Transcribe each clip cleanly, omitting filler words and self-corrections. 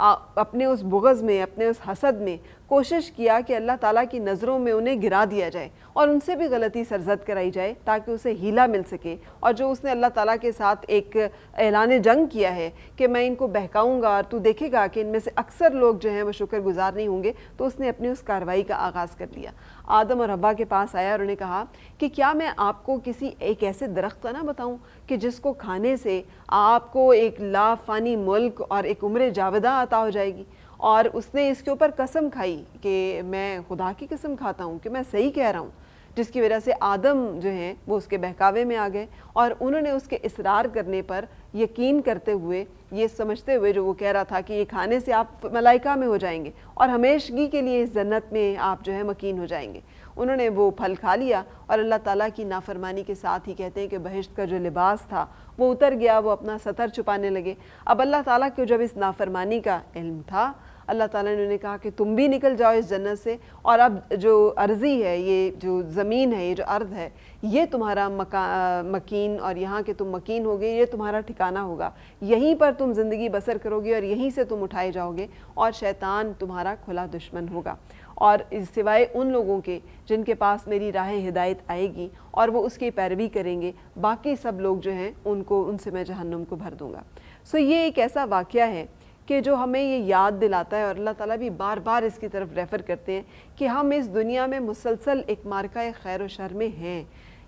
اپنے اس بغض میں، اپنے اس حسد میں کوشش کیا کہ اللہ تعالیٰ کی نظروں میں انہیں گرا دیا جائے اور ان سے بھی غلطی سرزد کرائی جائے تاکہ اسے ہیلہ مل سکے، اور جو اس نے اللہ تعالیٰ کے ساتھ ایک اعلان جنگ کیا ہے کہ میں ان کو بہکاؤں گا اور تو دیکھے گا کہ ان میں سے اکثر لوگ جو ہیں وہ شکر گزار نہیں ہوں گے، تو اس نے اپنی اس کارروائی کا آغاز کر لیا۔ آدم اور حوا کے پاس آیا اور انہیں کہا کہ کیا میں آپ کو کسی ایک ایسے درخت کا نہ بتاؤں کہ جس کو کھانے سے آپ کو ایک لا فانی ملک اور ایک عمر جاوداں عطا ہو جائے گی؟ اور اس نے اس کے اوپر قسم کھائی کہ میں خدا کی قسم کھاتا ہوں کہ میں صحیح کہہ رہا ہوں، جس کی وجہ سے آدم جو ہیں وہ اس کے بہکاوے میں آ گئے اور انہوں نے اس کے اصرار کرنے پر یقین کرتے ہوئے، یہ سمجھتے ہوئے جو وہ کہہ رہا تھا کہ یہ کھانے سے آپ ملائکہ میں ہو جائیں گے اور ہمیشگی کے لیے اس جنت میں آپ جو ہے مکین ہو جائیں گے، انہوں نے وہ پھل کھا لیا اور اللہ تعالیٰ کی نافرمانی کے ساتھ ہی کہتے ہیں کہ بہشت کا جو لباس تھا وہ اتر گیا، وہ اپنا ستر چھپانے لگے۔ اب اللہ تعالیٰ کو جب اس نافرمانی کا علم تھا، اللہ تعالیٰ نے انہیں کہا کہ تم بھی نکل جاؤ اس جنت سے، اور اب جو عرضی ہے، یہ جو زمین ہے، یہ جو ارض ہے، یہ تمہارا مکین، اور یہاں کے تم مکین ہوگے، یہ تمہارا ٹھکانہ ہوگا، یہیں پر تم زندگی بسر کرو گے اور یہیں سے تم اٹھائے جاؤ گے، اور شیطان تمہارا کھلا دشمن ہوگا، اور سوائے ان لوگوں کے جن کے پاس میری راہ ہدایت آئے گی اور وہ اس کی پیروی کریں گے، باقی سب لوگ جو ہیں ان سے میں جہنم کو بھر دوں گا۔ یہ ایک ایسا واقعہ ہے کہ جو ہمیں یہ یاد دلاتا ہے، اور اللہ تعالیٰ بھی بار بار اس کی طرف ریفر کرتے ہیں کہ ہم اس دنیا میں مسلسل ایک مارکہ خیر و شر میں ہیں۔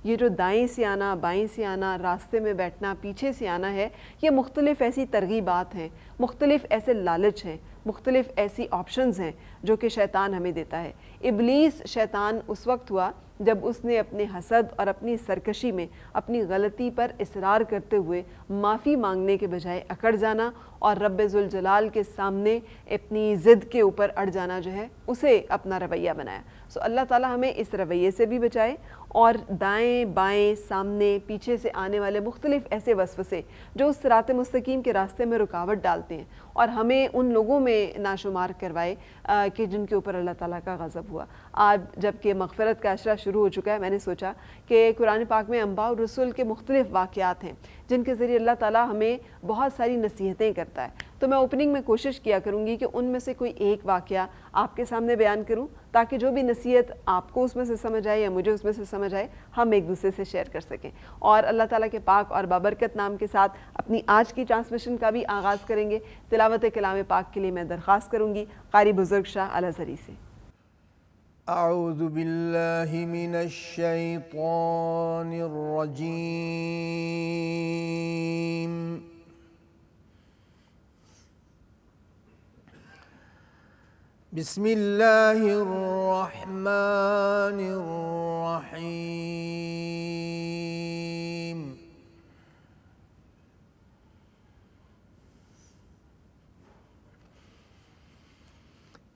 یہ جو دائیں سے آنا، بائیں سے آنا، راستے میں بیٹھنا، پیچھے سے آنا ہے، یہ مختلف ایسی ترغیبات ہیں، مختلف ایسے لالچ ہیں، مختلف ایسی آپشنز ہیں جو کہ شیطان ہمیں دیتا ہے۔ ابلیس شیطان اس وقت ہوا جب اس نے اپنے حسد اور اپنی سرکشی میں اپنی غلطی پر اصرار کرتے ہوئے معافی مانگنے کے بجائے اکڑ جانا اور رب ذوالجلال کے سامنے اپنی ضد کے اوپر اڑ جانا جو ہے اسے اپنا رویہ بنایا۔ اللہ تعالیٰ ہمیں اس رویے سے بھی بچائے، اور دائیں بائیں سامنے پیچھے سے آنے والے مختلف ایسے وسوسے جو اس صراط مستقیم کے راستے میں رکاوٹ ڈالتے ہیں، اور ہمیں ان لوگوں میں ناشمار کروائے کہ جن کے اوپر اللہ تعالیٰ کا غضب ہوا۔ آج جب کہ مغفرت کا عشرہ شروع ہو چکا ہے، میں نے سوچا کہ قرآن پاک میں انبیاء اور رسول کے مختلف واقعات ہیں جن کے ذریعے اللہ تعالیٰ ہمیں بہت ساری نصیحتیں کرتا ہے، تو میں اوپننگ میں کوشش کیا کروں گی کہ ان میں سے کوئی ایک واقعہ آپ کے سامنے بیان کروں تاکہ جو بھی نصیحت آپ کو اس میں سے سمجھ آئے یا مجھے اس میں سے سمجھ آئے، ہم ایک دوسرے سے شیئر کر سکیں۔ اور اللہ تعالیٰ کے پاک اور بابرکت نام کے ساتھ اپنی آج کی ٹرانسمیشن کا بھی آغاز کریں گے۔ تلاوت کلام پاک کے لیے میں درخواست کروں گی قاری بزرگ شاہ الازہری سے۔ اعوذ باللہ من الشیطان الرجیم، بسم اللہ الرحمن الرحیم۔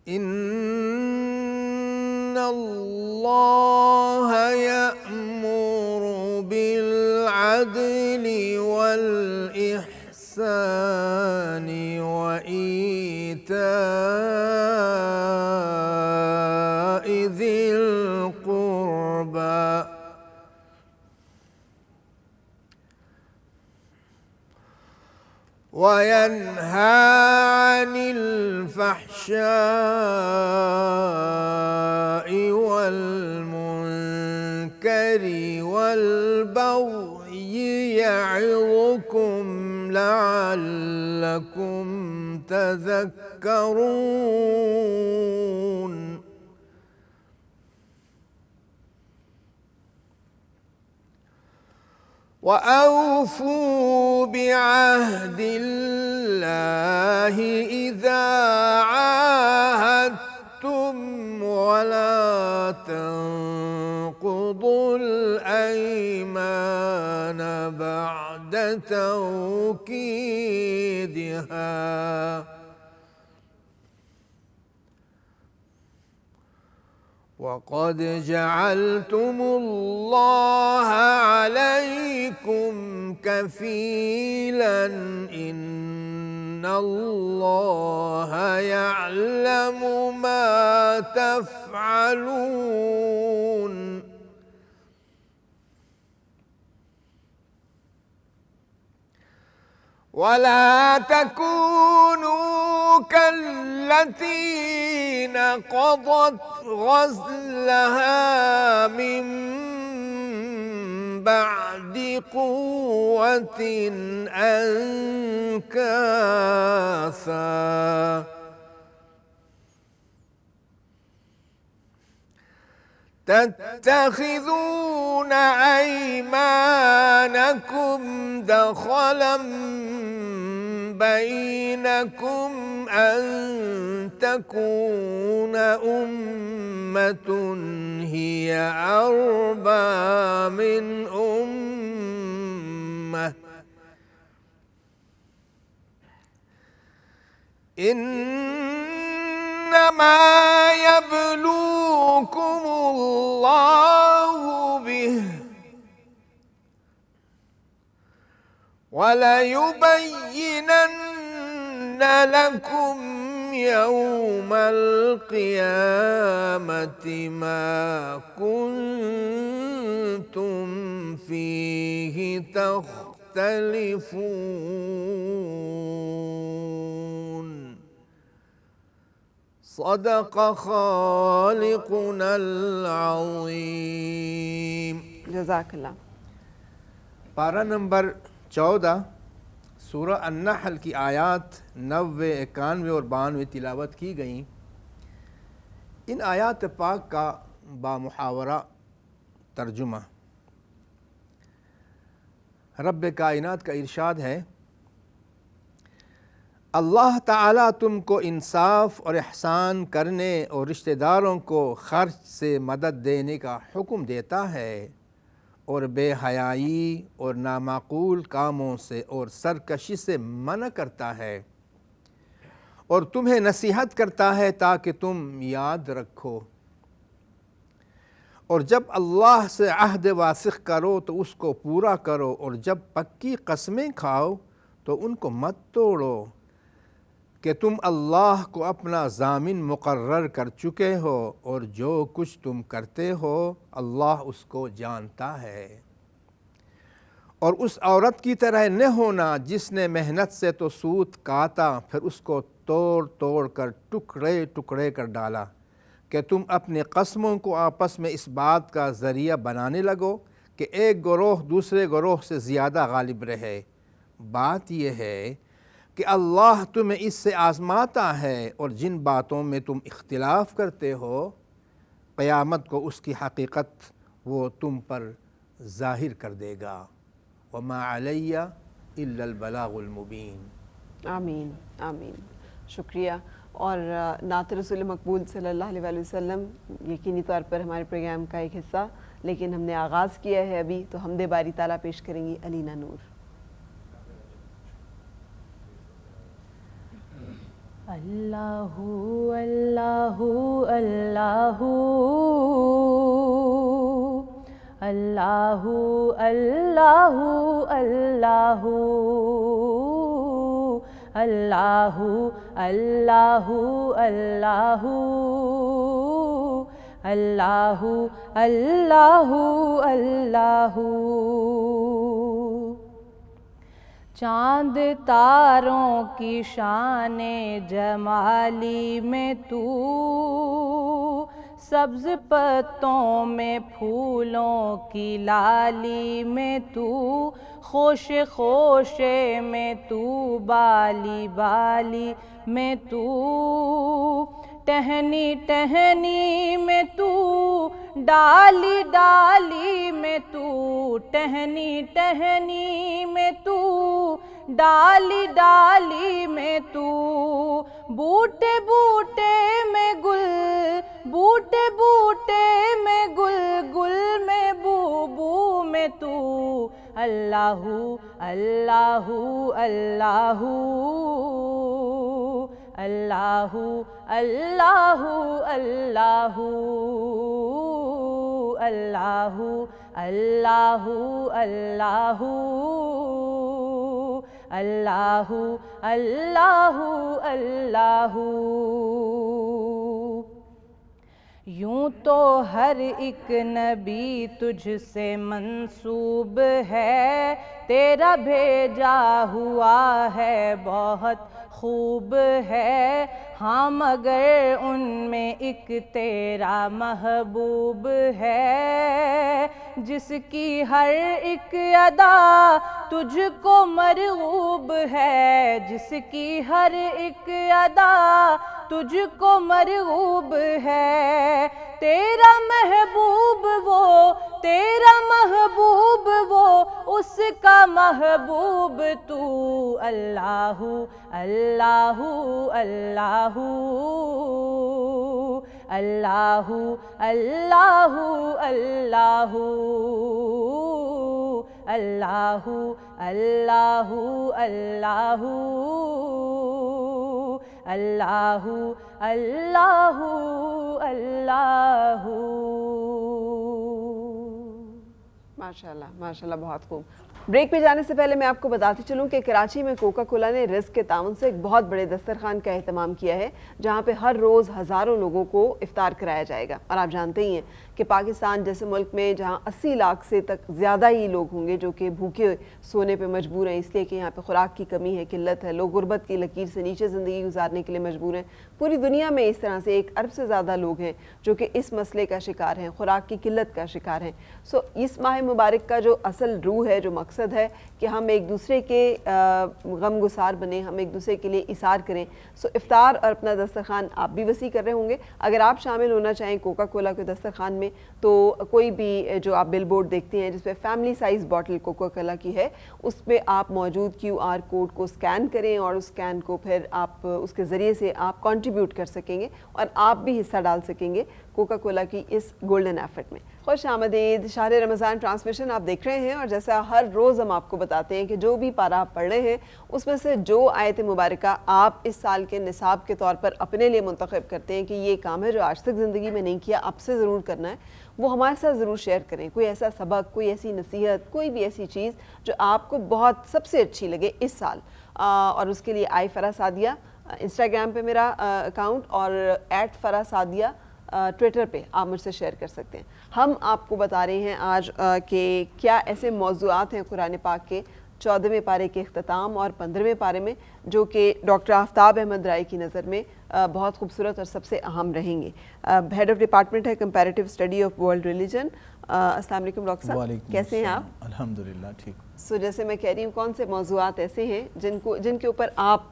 ان اللہ یأمر بالعدل والإحسان وإیتاء ذی القربى وینہی عن الفحشاء والمنکر والبغی یعظکم لعلکم تذکرون۔ وَأَوْفُوا بِعَهْدِ اللَّهِ إِذَا عَاهَدتُّمْ وَلَا تَنقُضُوا الْأَيْمَانَ بَعْدَ تَوْكِيدِهَا وَقَدْ جَعَلْتُمُ اللَّهَ عَلَيْكُمْ كَفِيلًا إِنَّ اللَّهَ يَعْلَمُ مَا تَفْعَلُونَ۔ وَلَا تَكُونُوا كالتي نقضت غزلها من بعد قوة أنكاثا تتخذون أيمانكم دخلا بينكم أن تكون أمة هي أربى من أمة إنما يبلوكم الله به وليبينن لكم يوم القيامة ما كنتم فيه تختلفون صدق خالقنا العظیم. جزاک اللہ. پارہ نمبر 14 سورہ النحل کی آیات 90، 91 اور 92 تلاوت کی گئیں. ان آیات پاک کا بامحاورہ ترجمہ. رب کائنات کا ارشاد ہے، اللہ تعالیٰ تم کو انصاف اور احسان کرنے اور رشتہ داروں کو خرچ سے مدد دینے کا حکم دیتا ہے اور بے حیائی اور نامعقول کاموں سے اور سرکشی سے منع کرتا ہے اور تمہیں نصیحت کرتا ہے تاکہ تم یاد رکھو. اور جب اللہ سے عہد واسق کرو تو اس کو پورا کرو اور جب پکی قسمیں کھاؤ تو ان کو مت توڑو کہ تم اللہ کو اپنا ضامن مقرر کر چکے ہو اور جو کچھ تم کرتے ہو اللہ اس کو جانتا ہے. اور اس عورت کی طرح نہ ہونا جس نے محنت سے تو سوت کاتا پھر اس کو توڑ توڑ کر ٹکڑے ٹکڑے کر ڈالا کہ تم اپنی قسموں کو آپس میں اس بات کا ذریعہ بنانے لگو کہ ایک گروہ دوسرے گروہ سے زیادہ غالب رہے. بات یہ ہے کہ اللہ تمہیں اس سے آزماتا ہے اور جن باتوں میں تم اختلاف کرتے ہو قیامت کو اس کی حقیقت وہ تم پر ظاہر کر دے گا. وما علی الا البلاغ المبین. آمین آمین. شکریہ. اور نعت رسول مقبول صلی اللہ علیہ وآلہ وسلم یقینی طور پر ہمارے پروگرام کا ایک حصہ، لیکن ہم نے آغاز کیا ہے ابھی تو حمد باری تعالیٰ پیش کریں گی علینا نور. اللہ اللہ اللہ اللہ اللہ اللہ اللہ اللہ اللہ اللہ اللہ. چاند تاروں کی شان جمالی میں تو، سبز پتوں میں پھولوں کی لالی میں تو، خوش خوشے میں تو، بالی بالی میں تو، ٹہنی ٹہنی میں تو، ڈالی ڈالی میں تو، ٹہنی ٹہنی میں تو، ڈالی ڈالی میں تو، بوٹے بوٹے میں گل، بوٹے بوٹے میں گل، گل میں بو بو میں تو، اللہ اللہ اللہ اللہ اللہ اللہ اللہ اللہ اللہ اللہ اللہ اللہ. یوں تو ہر ایک نبی تجھ سے منسوب ہے، تیرا بھیجا ہوا ہے بہت خوب ہے، ہاں مگر ان میں ایک تیرا محبوب ہے، جس کی ہر ایک ادا تجھ کو مرغوب ہے، جس کی ہر ایک ادا تجھ کو مرغوب ہے، تیرا محبوب وہ، تیرا محبوب وہ، اس کا محبوب تو، اللہ اللہ اللہ اللہ اللہ اللہ اللہ اللہ اللہ اللہ اللہ۔ ماشاءاللہ ماشاءاللہ، بہت خوب۔ بریک پہ جانے سے پہلے میں آپ کو بتاتی چلوں کہ کراچی میں کوکا کولا نے رزق کے تعاون سے ایک بہت بڑے دسترخوان کا اہتمام کیا ہے، جہاں پہ ہر روز ہزاروں لوگوں کو افطار کرایا جائے گا۔ اور آپ جانتے ہی ہیں کہ پاکستان جیسے ملک میں جہاں 80 لاکھ سے تک زیادہ ہی لوگ ہوں گے جو کہ بھوکے سونے پہ مجبور ہیں، اس لیے کہ یہاں پہ خوراک کی کمی ہے، قلت ہے، لوگ غربت کی لکیر سے نیچے زندگی گزارنے کے لیے مجبور ہیں۔ پوری دنیا میں اس طرح سے 1 ارب سے زیادہ لوگ ہیں جو کہ اس مسئلے کا شکار ہیں، خوراک کی قلت کا شکار ہیں۔ اس ماہ مبارک کا جو اصل روح ہے، جو مقصد ہے کہ ہم ایک دوسرے کے غم گسار بنیں، ہم ایک دوسرے کے لیے ایثار کریں۔ افطار اور اپنا دسترخوان آپ بھی وسیع کر رہے ہوں گے۔ اگر آپ شامل ہونا چاہیں کوکا کولا کے دسترخوان میں تو کوئی بھی جو آپ بل بورڈ دیکھتے ہیں جس پہ family size bottle Coca Cola کی ہے، اس پہ آپ موجود QR کوڈ کو سکین کریں اور اس سکین کو پھر آپ اس کے ذریعے سے آپ کنٹریبیوٹ کر سکیں گے اور آپ بھی حصہ ڈال سکیں گے کوکا کولا کی اس گولڈن ایفرٹ میں۔ خوش آمدید، شہر رمضان ٹرانسمیشن آپ دیکھ رہے ہیں، اور جیسا ہر روز ہم آپ کو بتاتے ہیں کہ جو بھی پارہ آپ پڑھ رہے ہیں اس میں سے جو آیت مبارکہ آپ اس سال کے نصاب کے طور پر اپنے لیے منتخب کرتے ہیں کہ یہ کام ہے جو آج تک زندگی میں نہیں کیا، اب سے ضرور کرنا ہے، وہ ہمارے ساتھ ضرور شیئر کریں۔ کوئی ایسا سبق، کوئی ایسی نصیحت، کوئی بھی ایسی چیز جو آپ کو بہت سب سے اچھی لگے اس سال، اور اس کے لیے فرح سعدیہ انسٹاگرام پہ میرا اکاؤنٹ اور @فرح سعدیہ ٹویٹر پہ آپ مجھ سے شیئر کر سکتے ہیں۔ ہم آپ کو بتا رہے ہیں آج کہ کیا ایسے موضوعات ہیں قرآن پاک کے 14ویں پارے کے اختتام اور 15ویں پارے میں جو کہ ڈاکٹر آفتاب احمد رائی کی نظر میں بہت خوبصورت اور سب سے اہم رہیں گے۔ ہیڈ آف ڈپارٹمنٹ ہے comparative study of world religion. السلام علیکم ڈاکٹر صاحب، کیسے ہیں آپ؟ الحمدللہ ٹھیک۔ جیسے میں کہہ رہی ہوں، کون سے موضوعات ایسے ہیں جن کے اوپر آپ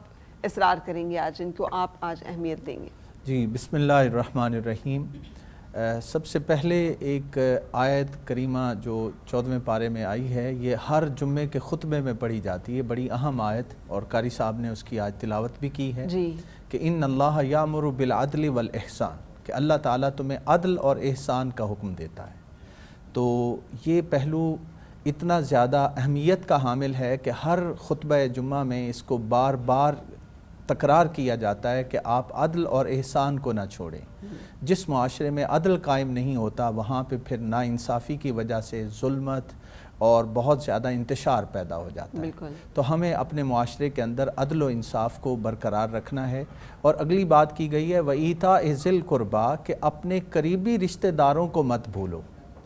اصرار کریں گے آج، جن کو آپ آج اہمیت دیں گے؟ جی، بسم اللہ الرحمن الرحیم۔ سب سے پہلے ایک آیت کریمہ جو 14ویں پارے میں آئی ہے، یہ ہر جمعے کے خطبے میں پڑھی جاتی ہے، بڑی اہم آیت، اور قاری صاحب نے اس کی آج تلاوت بھی کی ہے جی، کہ ان اللہ یامر بالعدل والاحسان، کہ اللہ تعالیٰ تمہیں عدل اور احسان کا حکم دیتا ہے۔ تو یہ پہلو اتنا زیادہ اہمیت کا حامل ہے کہ ہر خطبہ جمعہ میں اس کو بار بار تکرار کیا جاتا ہے کہ آپ عدل اور احسان کو نہ چھوڑیں۔ جس معاشرے میں عدل قائم نہیں ہوتا وہاں پہ پھر ناانصافی کی وجہ سے ظلمت اور بہت زیادہ انتشار پیدا ہو جاتا ہے۔ تو ہمیں اپنے معاشرے کے اندر عدل و انصاف کو برقرار رکھنا ہے۔ اور اگلی بات کی گئی ہے وَإِيتَاءِ ذِي الْقُرْبَىٰ، کہ اپنے قریبی رشتہ داروں کو مت بھولو۔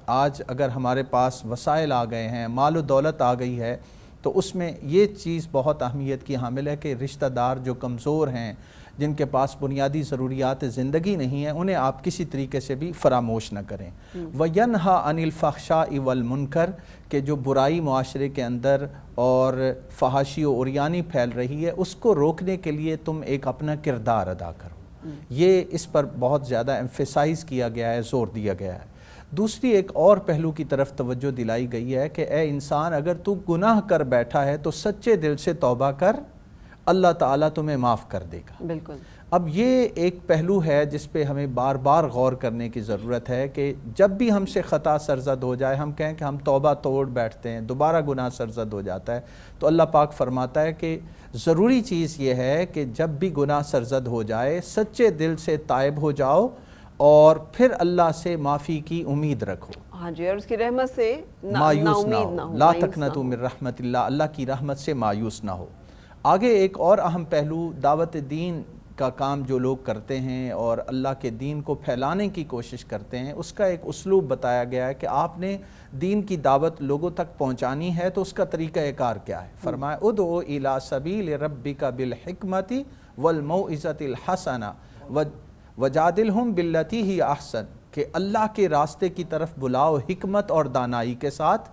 آج اگر ہمارے پاس وسائل آ گئے ہیں، مال و دولت آ گئی ہے، تو اس میں یہ چیز بہت اہمیت کی حامل ہے کہ رشتہ دار جو کمزور ہیں، جن کے پاس بنیادی ضروریات زندگی نہیں ہیں، انہیں آپ کسی طریقے سے بھی فراموش نہ کریں۔ وَيَنْهَا عَنِ الْفَحْشَاءِ وَالْمُنْكَرِ، کہ جو برائی معاشرے کے اندر اور فحاشی و عریانی پھیل رہی ہے، اس کو روکنے کے لیے تم ایک اپنا کردار ادا کرو۔ یہ اس پر بہت زیادہ ایمفیسائز کیا گیا ہے، زور دیا گیا ہے۔ دوسری ایک اور پہلو کی طرف توجہ دلائی گئی ہے کہ اے انسان، اگر تو گناہ کر بیٹھا ہے تو سچے دل سے توبہ کر، اللہ تعالیٰ تمہیں معاف کر دے گا۔ بالکل۔ اب یہ ایک پہلو ہے جس پہ ہمیں بار بار غور کرنے کی ضرورت ہے کہ جب بھی ہم سے خطا سرزد ہو جائے، ہم کہیں کہ ہم توبہ توڑ بیٹھتے ہیں، دوبارہ گناہ سرزد ہو جاتا ہے، تو اللہ پاک فرماتا ہے کہ ضروری چیز یہ ہے کہ جب بھی گناہ سرزد ہو جائے سچے دل سے تائب ہو جاؤ اور پھر اللہ سے معافی کی امید رکھو۔ ہاں جی، اور اس کی رحمت سے مایوس نہ ہو، لا تقنطوا من رحمت اللہ، اللہ کی رحمت سے مایوس نہ ہو۔ آگے ایک اور اہم پہلو دعوت دین کا کام جو لوگ کرتے ہیں اور اللہ کے دین کو پھیلانے کی کوشش کرتے ہیں، اس کا ایک اسلوب بتایا گیا ہے کہ آپ نے دین کی دعوت لوگوں تک پہنچانی ہے تو اس کا طریقہ کار کیا ہے۔ فرمایا ادعو الی سبیل ربک بالحکمت والموعظۃ الحسنہ وجادلہم باللتی ہی احسن، کہ اللہ کے راستے کی طرف بلاؤ حکمت اور دانائی کے ساتھ،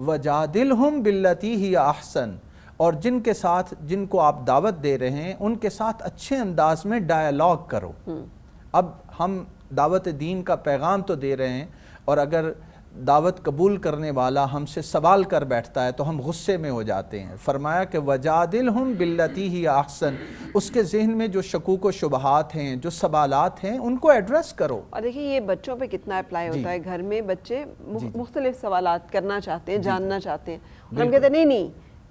وجادلہم باللتی ہی احسن، اور جن کو آپ دعوت دے رہے ہیں ان کے ساتھ اچھے انداز میں ڈائیلاگ کرو۔ اب ہم دعوت دین کا پیغام تو دے رہے ہیں، اور اگر دعوت قبول کرنے والا ہم سے سوال کر بیٹھتا ہے تو ہم غصے میں ہو جاتے ہیں۔ فرمایا کہ وجادلہم باللتی ہی احسن، اس کے ذہن میں جو شکوک و شبہات ہیں، جو سوالات ہیں، ان کو ایڈریس کرو۔ اور دیکھیے یہ بچوں پہ کتنا اپلائی ہوتا ہے، گھر میں بچے مختلف سوالات کرنا چاہتے ہیں، جاننا چاہتے ہیں، اور ہم کہتے ہیں نہیں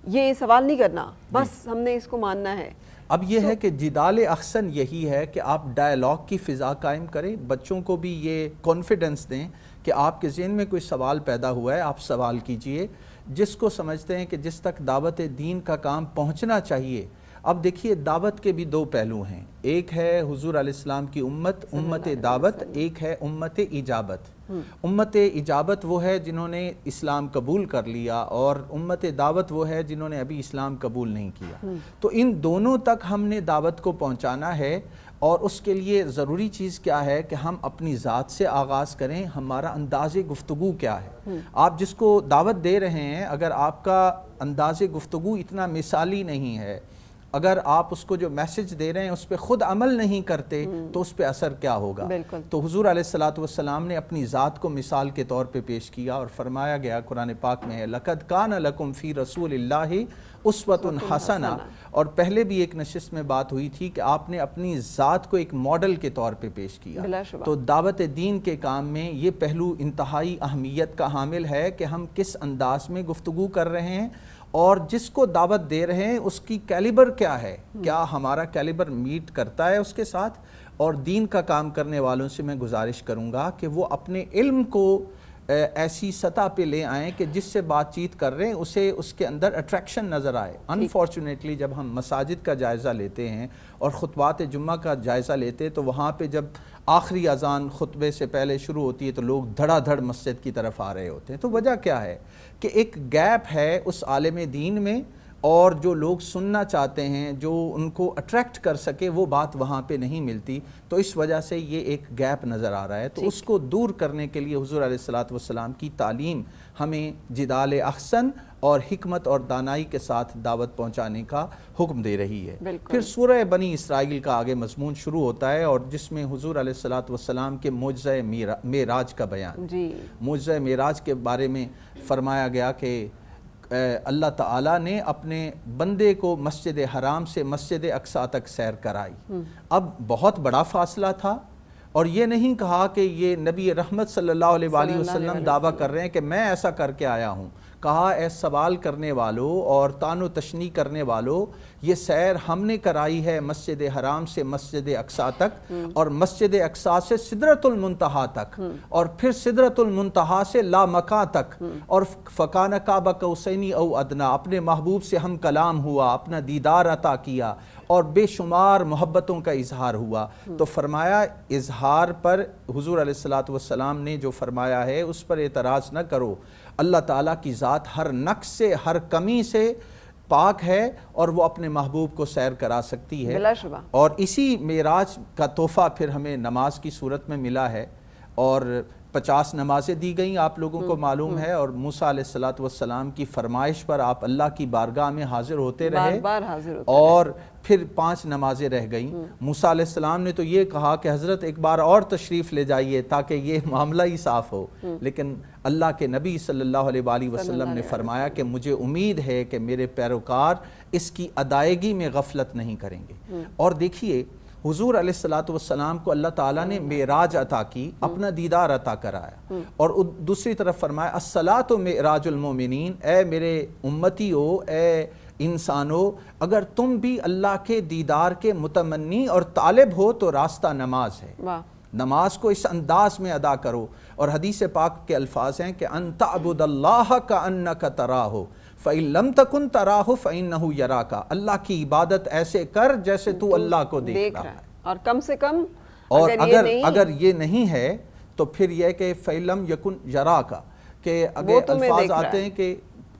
یہ سوال نہیں کرنا، بس ہم نے اس کو ماننا ہے۔ اب یہ ہے کہ جدال احسن یہی ہے کہ آپ ڈائیلاگ کی فضا قائم کریں، بچوں کو بھی یہ کانفیڈنس دیں کہ آپ کے ذہن میں کوئی سوال پیدا ہوا ہے، آپ سوال کیجئے، جس کو سمجھتے ہیں کہ جس تک دعوت دین کا کام پہنچنا چاہیے۔ اب دیکھیے دعوت کے بھی دو پہلو ہیں، ایک ہے حضور علیہ السلام کی امت دعوت، ایک ہے امت اجابت۔ امت اجابت وہ ہے جنہوں نے اسلام قبول کر لیا، اور امت دعوت وہ ہے جنہوں نے ابھی اسلام قبول نہیں کیا۔ تو ان دونوں تک ہم نے دعوت کو پہنچانا ہے، اور اس کے لیے ضروری چیز کیا ہے کہ ہم اپنی ذات سے آغاز کریں، ہمارا انداز گفتگو کیا ہے۔ آپ جس کو دعوت دے رہے ہیں، اگر آپ کا انداز گفتگو اتنا مثالی نہیں ہے، اگر آپ اس کو جو میسج دے رہے ہیں اس پہ خود عمل نہیں کرتے تو اس پہ اثر کیا ہوگا۔ تو حضور علیہ السلام نے اپنی ذات کو مثال کے طور پہ پیش کیا، اور فرمایا گیا قرآن پاک میں ہے لَقَدْ كَانَ لَكُمْ فِي رَسُولِ اللَّهِ أُسْوَةٌ حَسَنَةٌ، اور پہلے بھی ایک نشست میں بات ہوئی تھی کہ آپ نے اپنی ذات کو ایک ماڈل کے طور پہ پیش کیا۔ تو دعوت دین کے کام میں یہ پہلو انتہائی اہمیت کا حامل ہے کہ ہم کس انداز میں گفتگو کر رہے ہیں، اور جس کو دعوت دے رہے ہیں اس کی کیلیبر کیا ہے، کیا ہمارا کیلیبر میٹ کرتا ہے اس کے ساتھ۔ اور دین کا کام کرنے والوں سے میں گزارش کروں گا کہ وہ اپنے علم کو ایسی سطح پہ لے آئیں کہ جس سے بات چیت کر رہے ہیں اسے اس کے اندر اٹریکشن نظر آئے۔ انفارچونیٹلی جب ہم مساجد کا جائزہ لیتے ہیں اور خطبات جمعہ کا جائزہ لیتے ہیں تو وہاں پہ جب آخری اذان خطبے سے پہلے شروع ہوتی ہے تو لوگ دھڑا دھڑ مسجد کی طرف آ رہے ہوتے ہیں۔ تو وجہ کیا ہے کہ ایک گیپ ہے اس عالم دین میں، اور جو لوگ سننا چاہتے ہیں، جو ان کو اٹریکٹ کر سکے، وہ بات وہاں پہ نہیں ملتی، تو اس وجہ سے یہ ایک گیپ نظر آ رہا ہے۔ تو اس کو دور کرنے کے لیے حضور علیہ السلام کی تعلیم ہمیں جدال احسن اور حکمت اور دانائی کے ساتھ دعوت پہنچانے کا حکم دے رہی ہے۔ پھر سورہ بنی اسرائیل کا آگے مضمون شروع ہوتا ہے، اور جس میں حضور علیہ السلام کے معجزہ معراج کا بیان۔ معجزہ معراج کے بارے میں فرمایا گیا کہ اللہ تعالیٰ نے اپنے بندے کو مسجد حرام سے مسجد اقصیٰ تک سیر کرائی۔ اب بہت بڑا فاصلہ تھا، اور یہ نہیں کہا کہ یہ نبی رحمت صلی اللہ علیہ وآلہ وسلم دعویٰ کر رہے ہیں کہ میں ایسا کر کے آیا ہوں۔ کہا اے سوال کرنے والوں اور طعن و تشنیع کرنے والوں، یہ سیر ہم نے کرائی ہے مسجد حرام سے مسجد اقصیٰ تک، اور مسجد اقصیٰ سے سدرۃ المنتہا تک، اور پھر سدرۃ المنتہا سے لامکاں تک، اور فکان قاب قوسین او ادنیٰ، اپنے محبوب سے ہم کلام ہوا، اپنا دیدار عطا کیا، اور بے شمار محبتوں کا اظہار ہوا۔ تو فرمایا اظہار پر حضور علیہ السلام نے جو فرمایا ہے اس پر اعتراض نہ کرو۔ اللہ تعالیٰ کی ذات ہر نقص سے، ہر کمی سے پاک ہے، اور وہ اپنے محبوب کو سیر کرا سکتی ہے۔ اور اسی معراج کا تحفہ پھر ہمیں نماز کی صورت میں ملا ہے، اور 50 نمازیں دی گئیں آپ لوگوں کو معلوم ہے، اور موسیٰ علیہ السلام کی فرمائش پر آپ اللہ کی بارگاہ میں حاضر ہوتے رہے، اور پھر 5 نمازیں رہ گئیں۔ موسیٰ علیہ السلام نے تو یہ کہا کہ حضرت ایک بار اور تشریف لے جائیے تاکہ یہ معاملہ ہی صاف ہو، لیکن اللہ کے نبی صلی اللہ علیہ وآلہ وسلم نے فرمایا کہ مجھے امید ہے کہ میرے پیروکار اس کی ادائیگی میں غفلت نہیں کریں گے۔ اور دیکھیے حضور علیہ السلام کو اللہ تعالیٰ نے معراج عطا کی، اپنا دیدار عطا کرایا، اور دوسری طرف فرمایا الصلاۃ معراج المومنین، اے میرے امتیو، اے انسانو، اگر تم بھی اللہ کے دیدار کے متمنی اور طالب ہو تو راستہ نماز ہے۔ نماز کو اس انداز میں ادا کرو، اور حدیث پاک کے الفاظ ہیں کہ ان تعبد اللہ کأنک تراہ، فَإِن لَمْ تَكُنْ تَرَاهُ فَإِنَّهُ يَرَاكَ، اللہ کی عبادت ایسے کر جیسے تو اللہ کو دیکھ رہا ہے. اور کم سے کم اور اگر یہ نہیں ہے تو پھر یہ کہ فَإِن لَمْ يَكُنْ يَرَاكَ کہ اگر الفاظ آتے ہیں کہ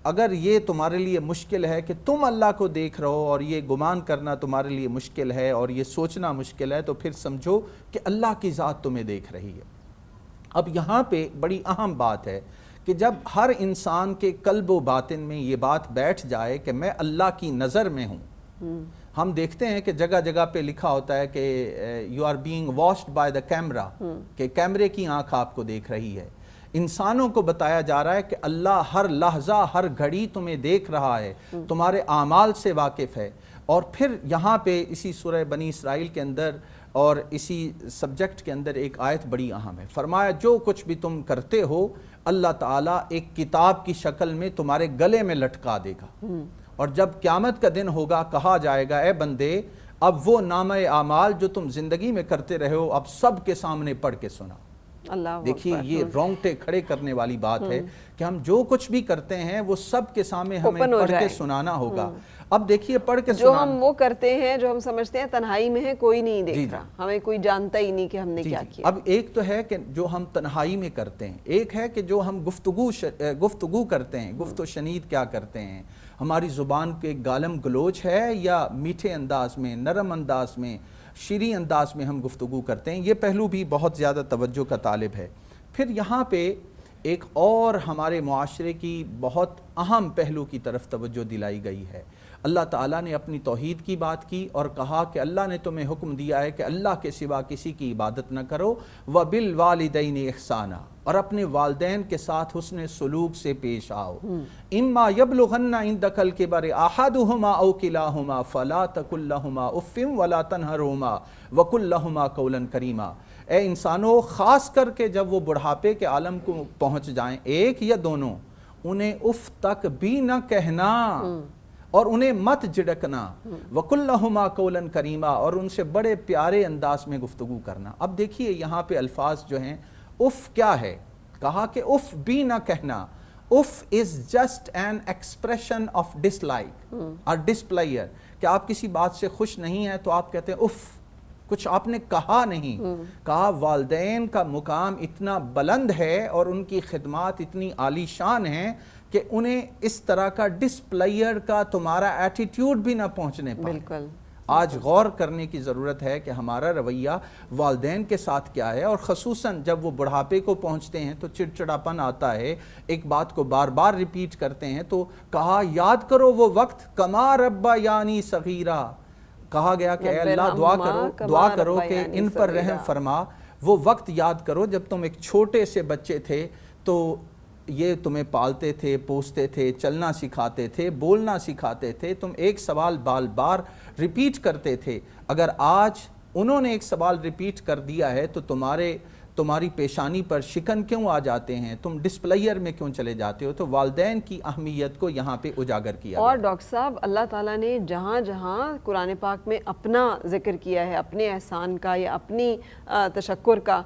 اگر یہ تمہارے لیے مشکل ہے کہ تم اللہ کو دیکھ رہو اور یہ گمان کرنا تمہارے لیے مشکل ہے اور یہ سوچنا مشکل ہے، تو پھر سمجھو کہ اللہ کی ذات تمہیں دیکھ رہی ہے. اب یہاں پہ بڑی اہم بات ہے کہ جب ہر انسان کے قلب و باطن میں یہ بات بیٹھ جائے کہ میں اللہ کی نظر میں ہوں. ہم دیکھتے ہیں کہ جگہ جگہ پہ لکھا ہوتا ہے کہ you are being watched by the camera, کہ کیمرے کی آنکھ آپ کو دیکھ رہی ہے. انسانوں کو بتایا جا رہا ہے کہ اللہ ہر لحظہ ہر گھڑی تمہیں دیکھ رہا ہے، تمہارے اعمال سے واقف ہے. اور پھر یہاں پہ اسی سورہ بنی اسرائیل کے اندر اور اسی سبجیکٹ کے اندر ایک آیت بڑی اہم ہے. فرمایا جو کچھ بھی تم کرتے ہو اللہ تعالیٰ ایک کتاب کی شکل میں تمہارے گلے میں لٹکا دے گا، اور جب قیامت کا دن ہوگا کہا جائے گا اے بندے اب وہ نامہ اعمال جو تم زندگی میں کرتے رہے ہو اب سب کے سامنے پڑھ کے سنا. اللہ دیکھیے یہ رونگٹے کھڑے کرنے والی بات ہے کہ ہم جو کچھ بھی کرتے ہیں وہ سب کے سامنے ہمیں پڑھ کے سنانا ہوگا. اب دیکھیے پڑھ کے جو ہم وہ کرتے ہیں جو ہم سمجھتے ہیں تنہائی میں ہے، کوئی نہیں دیکھ رہا، ہمیں کوئی جانتا ہی نہیں کہ ہم نے کیا کیا. اب ایک تو ہے کہ جو ہم تنہائی میں کرتے ہیں، ایک ہے کہ جو ہم گفتگو کرتے ہیں، گفت و شنید کیا کرتے ہیں، ہماری زبان کے گالم گلوچ ہے یا میٹھے انداز میں، نرم انداز میں، شیریں انداز میں ہم گفتگو کرتے ہیں. یہ پہلو بھی بہت زیادہ توجہ کا طالب ہے. پھر یہاں پہ ایک اور ہمارے معاشرے کی بہت اہم پہلو کی طرف توجہ دلائی گئی ہے. اللہ تعالیٰ نے اپنی توحید کی بات کی اور کہا کہ اللہ نے تمہیں حکم دیا ہے کہ اللہ کے سوا کسی کی عبادت نہ کرو، وَبِالْوَالِدَيْنِ إِحْسَانًا، اور اپنے والدین کے ساتھ حسن سلوک سے پیش آؤ. اِمَّا يَبْلُغَنَّ عِندَكَ الْكِبَرَ أَحَدُهُمَا أَوْ كِلَاهُمَا فَلَا تَقُل لَّهُمَا أُفٍّ وَلَا تَنْهَرْهُمَا وَقُل لَّهُمَا قَوْلًا كَرِيمًا. اے انسانوں، خاص کر کے جب وہ بڑھاپے کے عالم کو پہنچ جائیں، ایک یا دونوں، انہیں اف تک بھی نہ کہنا اور انہیں مت جھڑکنا. وَقُل لَّهُمَا قَوْلًا كَرِيمًا، اور ان سے بڑے پیارے انداز میں گفتگو کرنا. اب دیکھیے یہاں پہ الفاظ جو ہیں، اف کیا ہے؟ کہا کہ اف بھی نہ کہنا. اف is just an expression of dislike اور ڈسپلیئر، کہ آپ کسی بات سے خوش نہیں ہیں تو آپ کہتے ہیں اف، کچھ آپ نے کہا نہیں. کہا والدین کا مقام اتنا بلند ہے اور ان کی خدمات اتنی عالی شان ہیں کہ انہیں اس طرح کا ڈسپلیئر کا تمہارا ایٹیٹیوڈ بھی نہ پہنچنے پائے. بالکل آج غور کرنے کی ضرورت ہے کہ ہمارا رویہ والدین کے ساتھ کیا ہے، اور خصوصاً جب وہ بڑھاپے کو پہنچتے ہیں تو چڑچڑاپن آتا ہے، ایک بات کو بار بار ریپیٹ کرتے ہیں. تو کہا یاد کرو وہ وقت کما ربا یعنی صغیرہ، کہا گیا کہ اے اللہ دعا کرو کہ ان پر رحم فرما. وہ وقت یاد کرو جب تم ایک چھوٹے سے بچے تھے تو یہ تمہیں پالتے تھے، پوستے تھے، چلنا سکھاتے تھے، بولنا سکھاتے تھے، تم ایک سوال بار بار ریپیٹ کرتے تھے. اگر آج انہوں نے ایک سوال ریپیٹ کر دیا ہے تو تمہاری پیشانی پر شکن کیوں آ جاتے ہیں، تم ڈسپلیئر میں کیوں چلے جاتے ہو؟ تو والدین کی اہمیت کو یہاں پہ اجاگر کیا. اور ڈاکٹر صاحب اللہ تعالیٰ نے جہاں جہاں قرآن پاک میں اپنا ذکر کیا ہے، اپنے احسان کا یا اپنی تشکر کا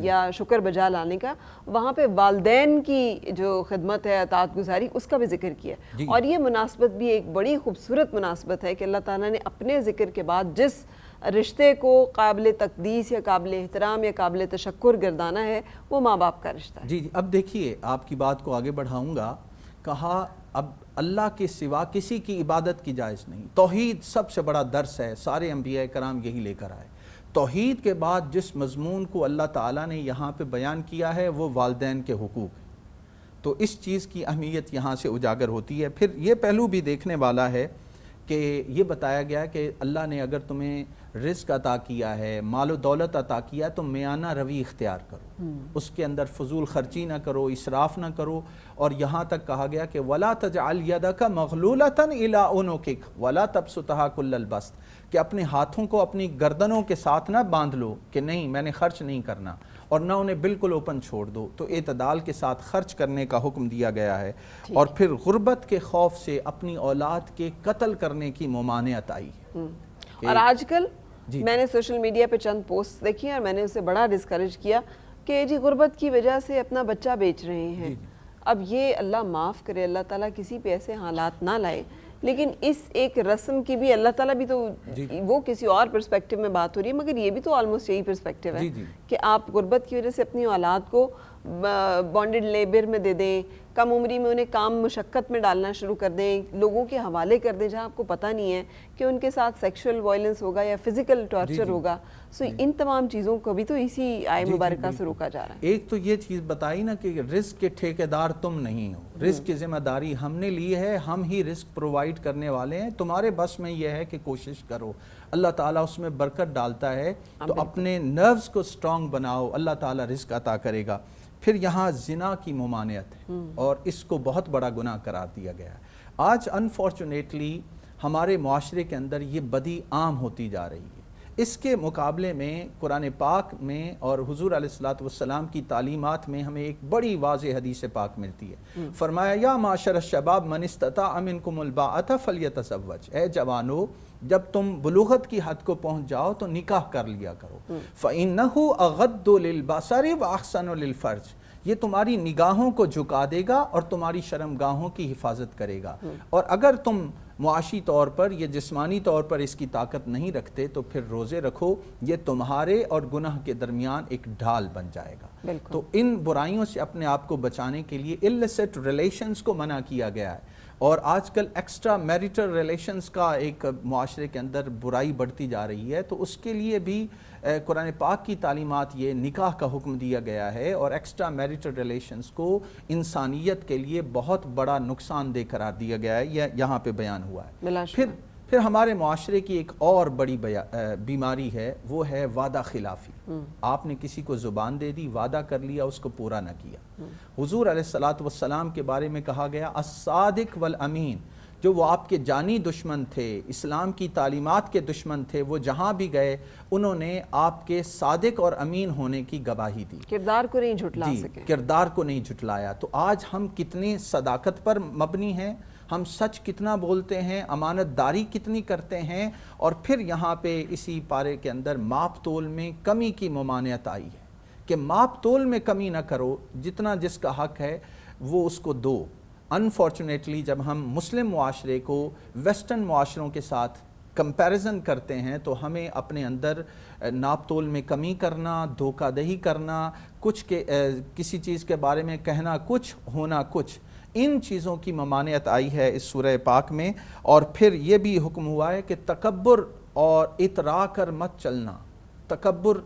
یا شکر بجا لانے کا، وہاں پہ والدین کی جو خدمت ہے، اطاعت گزاری، اس کا بھی ذکر کیا. اور یہ مناسبت بھی ایک بڑی خوبصورت مناسبت ہے کہ اللہ تعالیٰ نے اپنے ذکر کے بعد جس رشتے کو قابل تقدیس یا قابل احترام یا قابل تشکر گردانا ہے وہ ماں باپ کا رشتہ ہے. جی اب دیکھیے آپ کی بات کو آگے بڑھاؤں گا. کہا اب اللہ کے سوا کسی کی عبادت کی جائز نہیں. توحید سب سے بڑا درس ہے، سارے انبیاء کرام یہی لے کر آئے. توحید کے بعد جس مضمون کو اللہ تعالیٰ نے یہاں پہ بیان کیا ہے وہ والدین کے حقوق. تو اس چیز کی اہمیت یہاں سے اجاگر ہوتی ہے. پھر یہ پہلو بھی دیکھنے والا ہے کہ یہ بتایا گیا کہ اللہ نے اگر تمہیں رزق عطا کیا ہے، مال و دولت عطا کیا ہے، تو میانہ روی اختیار کرو، اس کے اندر فضول خرچی نہ کرو، اسراف نہ کرو. اور یہاں تک کہا گیا کہ وَلَا تَجْعَلْ يَدَكَ مَغْلُولَةً إِلَىٰ عُنُقِكَ وَلَا تَبْسُطْهَا كُلَّ الْبَسْطِ، کہ اپنے ہاتھوں کو اپنی گردنوں کے ساتھ نہ باندھ لو کہ نہیں میں نے خرچ نہیں کرنا، اور نہ انہیں بالکل اوپن چھوڑ دو. تو اعتدال کے ساتھ خرچ کرنے کا حکم دیا گیا ہے. اور پھر غربت کے خوف سے اپنی اولاد کے قتل کرنے کی ممانعت آئی ہے. اور آج کل میں نے سوشل میڈیا پہ چند پوسٹ دیکھی اور میں نے اسے بڑا ڈسکریج کیا کہ جی غربت کی وجہ سے اپنا بچہ بیچ رہے ہیں. اب یہ اللہ معاف کرے، اللہ تعالیٰ کسی پہ ایسے حالات نہ لائے، لیکن اس ایک رسم کی بھی اللہ تعالیٰ بھی تو وہ کسی اور پرسپیکٹیو میں بات ہو رہی ہے، مگر یہ بھی تو آلموسٹ یہی پرسپیکٹیو ہے کہ آپ غربت کی وجہ سے اپنی اولاد کو بانڈڈ لیبر میں دے دیں، کم عمری میں انہیں کام مشقت میں ڈالنا شروع کر دیں، لوگوں کے حوالے کر دیں جہاں آپ کو پتہ نہیں ہے کہ ان کے ساتھ سیکشول وائلنس ہوگا یا فزیکل ٹارچر ہوگا. سو ان تمام چیزوں کو بھی تو اسی آئے مبارکہ سے روکا جا رہا ہے. ایک تو یہ چیز بتائی نا کہ رزق کے ٹھیکیدار تم نہیں ہو، رزق کی ذمہ داری ہم نے لی ہے، ہم ہی رزق پرووائڈ کرنے والے ہیں، تمہارے بس میں یہ ہے کہ کوشش کرو، اللہ تعالیٰ اس میں برکت ڈالتا ہے، تو اپنے نروز کو سٹرونگ بناؤ، اللہ تعالیٰ رزق عطا کرے گا. پھر یہاں زنا کی ممانعت ہے اور اس کو بہت بڑا گناہ قرار دیا گیا ہے. آج انفارچونیٹلی ہمارے معاشرے کے اندر یہ بدی عام ہوتی جا رہی ہے. اس کے مقابلے میں قرآن پاک میں اور حضور علیہ الصلوۃ والسلام کی تعلیمات میں ہمیں ایک بڑی واضح حدیث پاک ملتی ہے. فرمایا یا معاشر الشباب من استطاع منکم الباءۃ فلیتزوج، اے جوانو جب تم بلوغت کی حد کو پہنچ جاؤ تو نکاح کر لیا کرو. فإنہ اغض للبصر واحسن للفرج، یہ تمہاری نگاہوں کو جھکا دے گا اور تمہاری شرمگاہوں کی حفاظت کرے گا. اور اگر تم معاشی طور پر یا جسمانی طور پر اس کی طاقت نہیں رکھتے تو پھر روزے رکھو، یہ تمہارے اور گناہ کے درمیان ایک ڈھال بن جائے گا. تو ان برائیوں سے اپنے آپ کو بچانے کے لیے illicit relations کو منع کیا گیا ہے. اور آج کل ایکسٹرا میریٹل ریلیشنز کا ایک معاشرے کے اندر برائی بڑھتی جا رہی ہے، تو اس کے لیے بھی قرآن پاک کی تعلیمات یہ نکاح کا حکم دیا گیا ہے، اور ایکسٹرا میریٹل ریلیشنز کو انسانیت کے لیے بہت بڑا نقصان دہ قرار دیا گیا ہے، یہ یہاں پہ بیان ہوا ہے. پھر ہمارے معاشرے کی ایک اور بڑی بیماری ہے، وہ ہے وعدہ خلافی. آپ نے کسی کو زبان دے دی، وعدہ کر لیا، اس کو پورا نہ کیا. حضور علیہ الصلوۃ والسلام کے بارے میں کہا گیا الصادق والامین، جو وہ آپ کے جانی دشمن تھے، اسلام کی تعلیمات کے دشمن تھے، وہ جہاں بھی گئے انہوں نے آپ کے صادق اور امین ہونے کی گواہی دی، کردار کو نہیں جھٹلا سکے، کردار کو نہیں جھٹلایا. تو آج ہم کتنی صداقت پر مبنی ہیں، ہم سچ کتنا بولتے ہیں، امانت داری کتنی کرتے ہیں. اور پھر یہاں پہ اسی پارے کے اندر ماپ تول میں کمی کی ممانعت آئی ہے کہ ماپ تول میں کمی نہ کرو، جتنا جس کا حق ہے وہ اس کو دو. انفارچونیٹلی جب ہم مسلم معاشرے کو ویسٹرن معاشروں کے ساتھ کمپیریزن کرتے ہیں تو ہمیں اپنے اندر ناپ تول میں کمی کرنا، دھوکہ دہی کرنا، کسی چیز کے بارے میں کہنا کچھ، ہونا کچھ، ان چیزوں کی ممانعت آئی ہے اس سورہ پاک میں. اور پھر یہ بھی حکم ہوا ہے کہ تکبر اور اترا کر مت چلنا. تکبر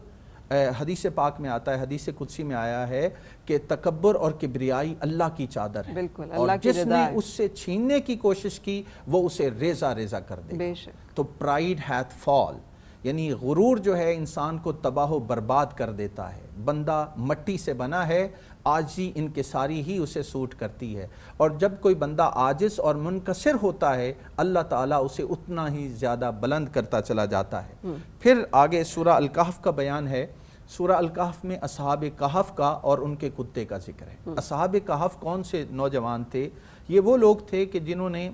حدیث پاک میں آتا ہے، حدیث قدسی میں آیا ہے کہ تکبر اور کبریائی اللہ کی چادر ہے، اور جس نے اس سے چھیننے کی کوشش کی وہ اسے ریزہ ریزہ کر دے. تو پرائیڈ ہیتھ فال، یعنی غرور جو ہے انسان کو تباہ و برباد کر دیتا ہے. بندہ مٹی سے بنا ہے، عاجزی انکساری ہی اسے سوٹ کرتی ہے، اور جب کوئی بندہ عاجز اور منکسر ہوتا ہے اللہ تعالیٰ اسے اتنا ہی زیادہ بلند کرتا چلا جاتا ہے. پھر آگے سورہ الکہف کا بیان ہے. سورہ الکہف میں اصحاب کہف کا اور ان کے کتے کا ذکر ہے. اصحاب کہف کون سے نوجوان تھے؟ یہ وہ لوگ تھے کہ جنہوں نے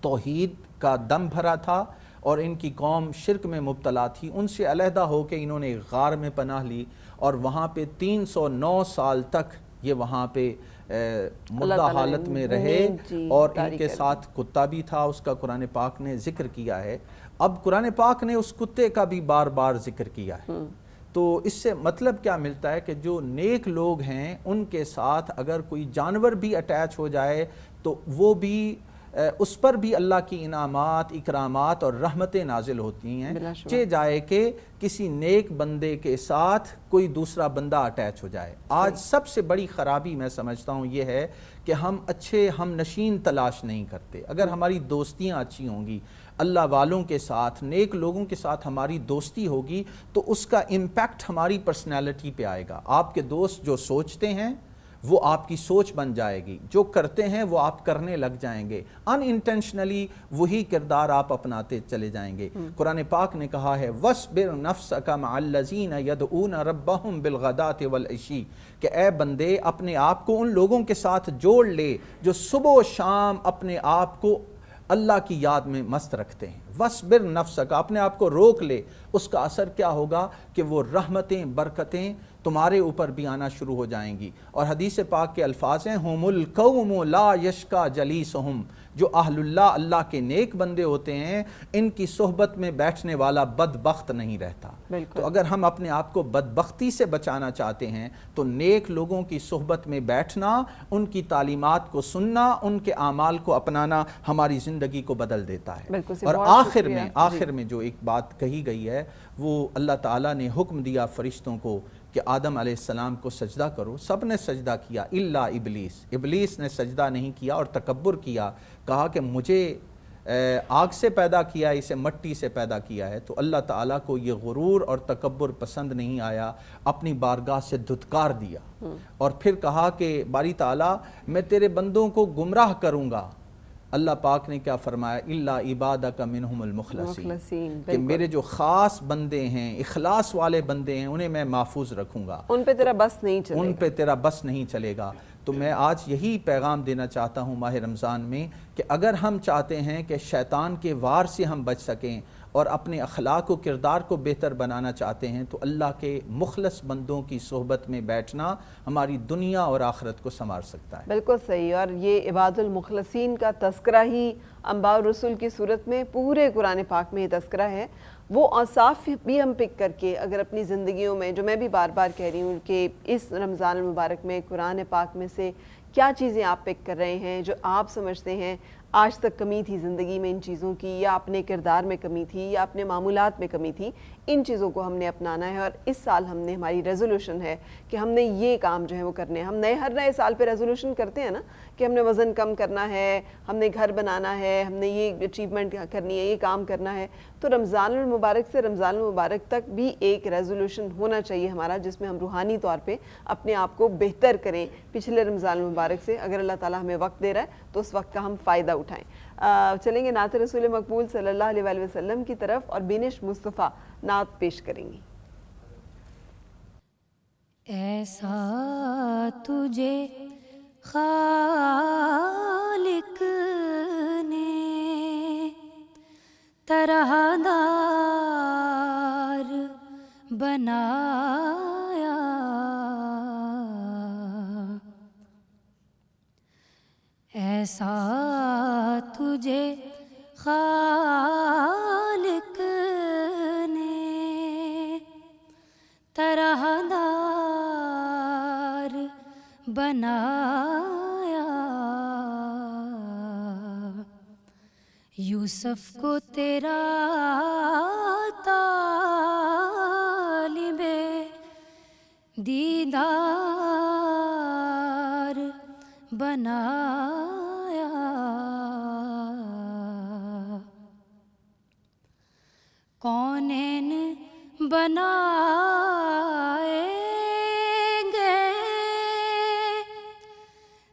توحید کا دم بھرا تھا اور ان کی قوم شرک میں مبتلا تھی. ان سے علیحدہ ہو کے انہوں نے غار میں پناہ لی اور وہاں پہ 309 سال تک یہ وہاں پہ مردہ حالت میں رہے، اور ان کے ساتھ کتا بھی تھا، اس کا قرآن پاک نے ذکر کیا ہے. اب قرآن پاک نے اس کتے کا بھی بار بار ذکر کیا ہے. تو اس سے مطلب کیا ملتا ہے کہ جو نیک لوگ ہیں ان کے ساتھ اگر کوئی جانور بھی اٹیچ ہو جائے تو وہ بھی اس پر بھی اللہ کی انعامات، اکرامات اور رحمتیں نازل ہوتی ہیں. چہ جائے کہ کسی نیک بندے کے ساتھ کوئی دوسرا بندہ اٹیچ ہو جائے. آج سب سے بڑی خرابی میں سمجھتا ہوں یہ ہے کہ ہم اچھے ہم نشین تلاش نہیں کرتے. اگر ہماری دوستیاں اچھی ہوں گی، اللہ والوں کے ساتھ، نیک لوگوں کے ساتھ ہماری دوستی ہوگی تو اس کا امپیکٹ ہماری پرسنالٹی پہ آئے گا. آپ کے دوست جو سوچتے ہیں وہ آپ کی سوچ بن جائے گی، جو کرتے ہیں وہ آپ کرنے لگ جائیں گے، ان انٹینشنلی وہی کردار آپ اپناتے چلے جائیں گے. قرآن پاک نے کہا ہے وَاصْبِرْ نَفْسَكَ مَعَ الَّذِينَ يَدْعُونَ رَبَّهُمْ بِالْغَدَاةِ وَالْعَشِيِّ، کہ اے بندے اپنے آپ کو ان لوگوں کے ساتھ جوڑ لے جو صبح و شام اپنے آپ کو اللہ کی یاد میں مست رکھتے ہیں. وَاصْبِرْ نَفْسَكَ، اپنے آپ کو روک لے. اس کا اثر کیا ہوگا کہ وہ رحمتیں، برکتیں تمہارے اوپر بھی آنا شروع ہو جائیں گی۔ اور حدیث پاک کے الفاظ ہیں ہم القوم لا یشکا جلیسہم، جو اہل اللہ، اللہ کے نیک بندے ہوتے ہیں، ان کی صحبت میں بیٹھنے والا بدبخت نہیں رہتا۔ تو اگر ہم اپنے آپ کو بدبختی سے بچانا چاہتے ہیں تو نیک لوگوں کی صحبت میں بیٹھنا، ان کی تعلیمات کو سننا، ان کے اعمال کو اپنانا ہماری زندگی کو بدل دیتا ہے۔ اور آخر میں جو ایک بات کہی گئی ہے، وہ اللہ تعالیٰ نے حکم دیا فرشتوں کو کہ آدم علیہ السلام کو سجدہ کرو، سب نے سجدہ کیا الا ابلیس، ابلیس نے سجدہ نہیں کیا اور تکبر کیا، کہا کہ مجھے آگ سے پیدا کیا، اسے مٹی سے پیدا کیا ہے۔ تو اللہ تعالیٰ کو یہ غرور اور تکبر پسند نہیں آیا، اپنی بارگاہ سے دھتکار دیا اور پھر کہا کہ باری تعالیٰ میں تیرے بندوں کو گمراہ کروں گا۔ اللہ پاک نے کیا فرمایا؟ الا عبادک منہم المخلصین، کہ میرے جو خاص بندے ہیں، اخلاص والے بندے ہیں، انہیں میں محفوظ رکھوں گا، ان پہ تیرا بس نہیں چلے گا، ان پہ تیرا بس نہیں چلے گا۔ تو میں آج یہی پیغام دینا چاہتا ہوں ماہ رمضان میں کہ اگر ہم چاہتے ہیں کہ شیطان کے وار سے ہم بچ سکیں اور اپنے اخلاق و کردار کو بہتر بنانا چاہتے ہیں تو اللہ کے مخلص بندوں کی صحبت میں بیٹھنا ہماری دنیا اور آخرت کو سنوار سکتا ہے۔ بالکل صحیح، اور یہ عباد المخلصین کا تذکرہ ہی انبیاء اور رسول کی صورت میں پورے قرآن پاک میں یہ تذکرہ ہے۔ وہ اوصاف بھی ہم پک کر کے اگر اپنی زندگیوں میں، جو میں بھی بار بار کہہ رہی ہوں کہ اس رمضان المبارک میں قرآن پاک میں سے کیا چیزیں آپ پک کر رہے ہیں جو آپ سمجھتے ہیں آج تک کمی تھی زندگی میں ان چیزوں کی، یا اپنے کردار میں کمی تھی، یا اپنے معمولات میں کمی تھی، ان چیزوں کو ہم نے اپنانا ہے۔ اور اس سال ہم نے، ہماری ریزولوشن ہے کہ ہم نے یہ کام جو ہے وہ کرنے ہیں۔ ہم ہر نئے سال پہ ریزولوشن کرتے ہیں نا کہ ہم نے وزن کم کرنا ہے، ہم نے گھر بنانا ہے، ہم نے یہ اچیومنٹ کرنی ہے، یہ کام کرنا ہے۔ تو رمضان المبارک سے رمضان المبارک تک بھی ایک ریزولوشن ہونا چاہیے ہمارا، جس میں ہم روحانی طور پہ اپنے آپ کو بہتر کریں پچھلے رمضان المبارک سے۔ اگر اللہ تعالیٰ ہمیں وقت دے رہا ہے تو اس وقت کا ہم فائدہ اٹھائیں۔ چلیں گے نعت رسول مقبول صلی اللہ علیہ وآلہ وسلم کی طرف اور بینش مصطفیٰ نعت پیش کریں گی۔ ایسا تجھے خالق نے طرح دار بنایا، ایسا تجھے خالق نے طرح دار بنایا، یوسف کو تیرا طالب دیدار بنایا، کونین بنائیں گے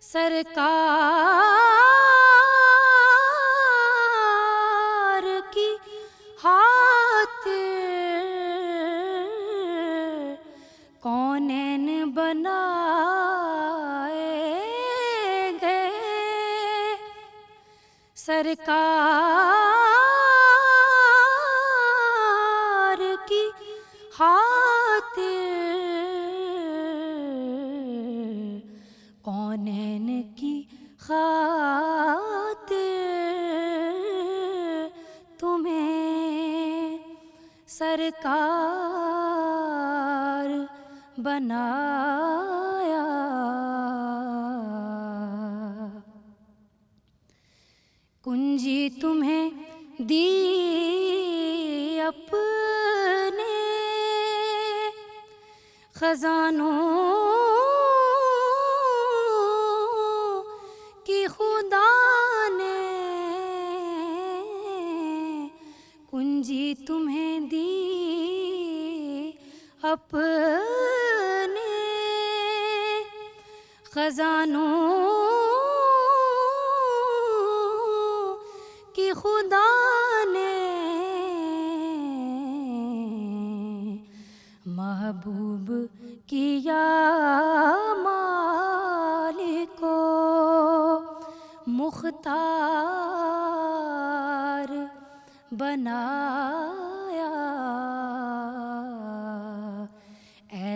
سرکار کی خاطر، کونین بنائیں گے سرکار کی خاطر، کونین کی خاطر تمہیں سرکار بنایا، کنجی تمہیں دی اپنے خزانوں کی خدا نے، کنجی تمہیں دی اپنے خزانوں کی خدا نے، محبوب کیا مالک کو مختار بنایا،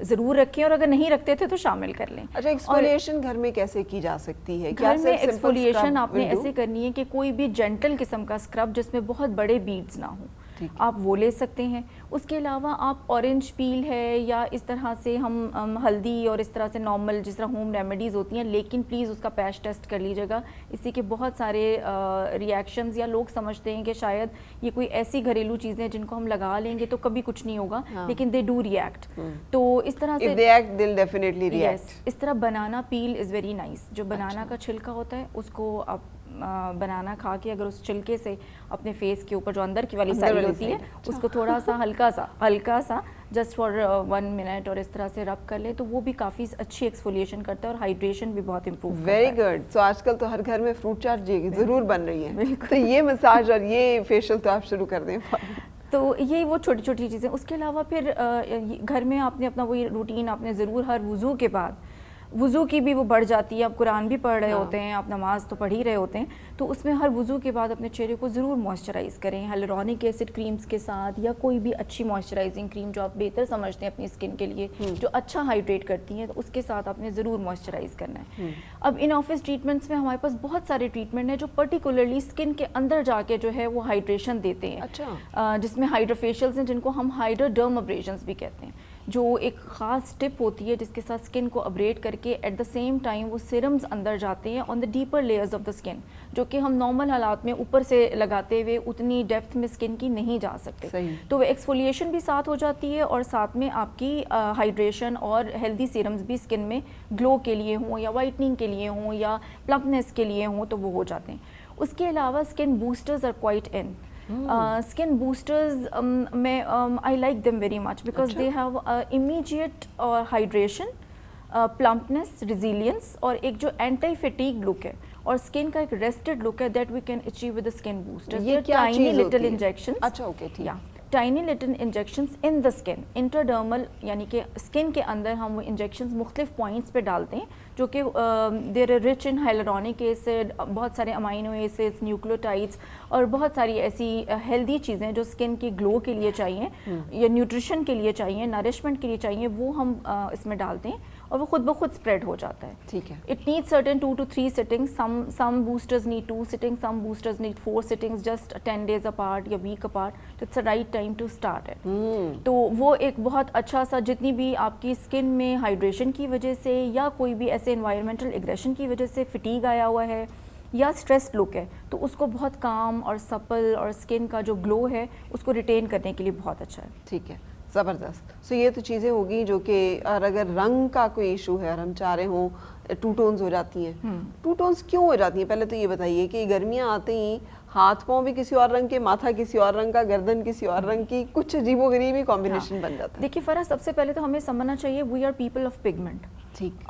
ضرور رکھیں اور اگر نہیں رکھتے تھے تو شامل کر لیں. اچھا ایکسفولیشن گھر میں کیسے کی جا سکتی ہے؟ گھر میں ایکسفولیشن آپ نے ایسے کرنی ہے کہ کوئی بھی جینٹل قسم کا اسکرب جس میں بہت بڑے بیڈز نہ ہوں آپ وہ لے سکتے ہیں. اس کے علاوہ آپ اورنج پیل ہے یا اس طرح سے ہم ہلدی اور اس طرح سے نارمل جس طرح ہوم ریمیڈیز ہوتی ہیں, لیکن پلیز اس کا پیچ ٹیسٹ کر لیجیے گا, اس سے کہ بہت سارے ری ایکشنز یا لوگ سمجھتے ہیں کہ شاید یہ کوئی ایسی گھریلو چیزیں جن کو ہم لگا لیں گے تو کبھی کچھ نہیں ہوگا, لیکن دے ڈو ریئیکٹ. تو اس طرح سے اس طرح بنانا پیل از ویری نائس. جو بنانا کا چھلکا ہوتا ہے اس کو آپ بنانا کھا کے اگر اس چھلکے سے اپنے فیس کے اوپر جو اندر کی والی سائڈ ہوتی ہے اس کو تھوڑا سا ہلکا سا جسٹ فار 1 منٹ اور اس طرح سے رب کر لیں تو وہ بھی کافی اچھی ایکسفولیشن کرتا ہے اور ہائیڈریشن بھی بہت امپروو کرتا ہے. Very good. سو آج کل تو ہر گھر میں فروٹ چاٹ ضرور بن رہی ہے, تو یہ مساج اور یہ فیشیل تو آپ شروع کر دیں. تو یہ وہ چھوٹی چھوٹی چیزیں. اس کے علاوہ پھر گھر میں آپ نے اپنا وہی روٹین آپ نے ضرور ہر وضو کے بعد, وضو کی بھی وہ بڑھ جاتی ہے, آپ قرآن بھی پڑھ رہے ہوتے ہیں, آپ نماز تو پڑھ ہی رہے ہوتے ہیں, تو اس میں ہر وضو کے بعد اپنے چہرے کو ضرور موئسچرائز کریں ہیلورونک ایسڈ کریمز کے ساتھ یا کوئی بھی اچھی موئسچرائزنگ کریم جو آپ بہتر سمجھتے ہیں اپنی اسکن کے لیے, جو اچھا ہائیڈریٹ کرتی ہیں, تو اس کے ساتھ آپ نے ضرور موئسچرائز کرنا ہے. اب ان آفس ٹریٹمنٹس میں ہمارے پاس بہت سارے ٹریٹمنٹ ہیں جو پرٹیکولرلی اسکن کے اندر جا کے جو ہے وہ ہائیڈریشن دیتے ہیں, جس میں ہائیڈروفیشلز ہیں جن کو ہم ہائیڈروڈرم ابریشنز بھی کہتے ہیں, جو ایک خاص ٹپ ہوتی ہے جس کے ساتھ اسکن کو ابریٹ کر کے ایٹ دا سیم ٹائم وہ سیرمز اندر جاتے ہیں on the deeper layers of the skin, جو کہ ہم نارمل حالات میں اوپر سے لگاتے ہوئے اتنی ڈیپتھ میں اسکن کی نہیں جا سکتے. تو وہ ایکسفولیشن بھی ساتھ ہو جاتی ہے اور ساتھ میں آپ کی ہائیڈریشن اور ہیلدی سیرمز بھی اسکن میں گلو کے لیے ہوں یا وائٹننگ کے لیے ہوں یا پلمپنس کے لیے ہوں تو وہ ہو جاتے ہیں. اس کے علاوہ skin boosters are quite in. Skin boosters, I like them very much because they have immediate hydration, plumpness, resilience اور ایک جو anti fatigue look ہے اور اسکن کا ایک ریسٹڈ لک ہے that we can achieve with skin booster. یہ کیا چیز لٹل انجیکشنز, اچھا اوکے ٹھیک ہے, tiny little injections in the skin intradermal, یعنی کہ اسکن کے اندر ہم وہ انجیکشنز مختلف پوائنٹس پہ ڈالتے ہیں جو کہ there are rich in hyaluronic acid, بہت سارے امائنو ایسڈس, نیوکلیوٹائڈس اور بہت ساری ایسی ہیلدی چیزیں جو اسکن کی گلو کے لیے چاہیے یا نیوٹریشن کے لیے چاہیے, نرشمنٹ کے لیے چاہیے, وہ ہم اس میں ڈالتے ہیں اور وہ خود بخود اسپریڈ ہو جاتا ہے. ٹھیک ہے. It need certain 2 to 3 sittings. Some boosters need 2 sittings, some boosters need 4 sittings, just 10 days apart یا week apart. تو it's the right time to start it. تو وہ ایک بہت اچھا سا, جتنی بھی آپ کی اسکن میں ہائیڈریشن کی وجہ سے یا کوئی بھی ایسے انوائرمنٹل ایگریشن کی وجہ سے فٹیگ آیا ہوا ہے یا اسٹریس لک ہے, تو اس کو بہت کام اور سپل اور اسکن کا جو گلو ہے اس کو ریٹین کرنے کے لیے بہت اچھا ہے. ٹھیک ہے, زبردست. سو یہ تو چیزیں ہوگی جو کہ اگر رنگ کا کوئی ایشو ہے اور ہم چاہ رہے ہوں, 2 ٹونز ہو جاتی ہیں. 2 ٹونز کیوں ہو جاتی ہیں؟ پہلے تو یہ بتائیے کہ گرمیاں آتے ہی ہاتھ پاؤں بھی کسی اور رنگ کے, ماتھا کسی اور رنگ کا, گردن کسی اور رنگ کی, کچھ عجیب و غریب ہی کمبینیشن بن جاتا ہے. دیکھیے فرح, سب سے پہلے تو ہمیں سمجھنا چاہیے we are people of pigment. ٹھیک,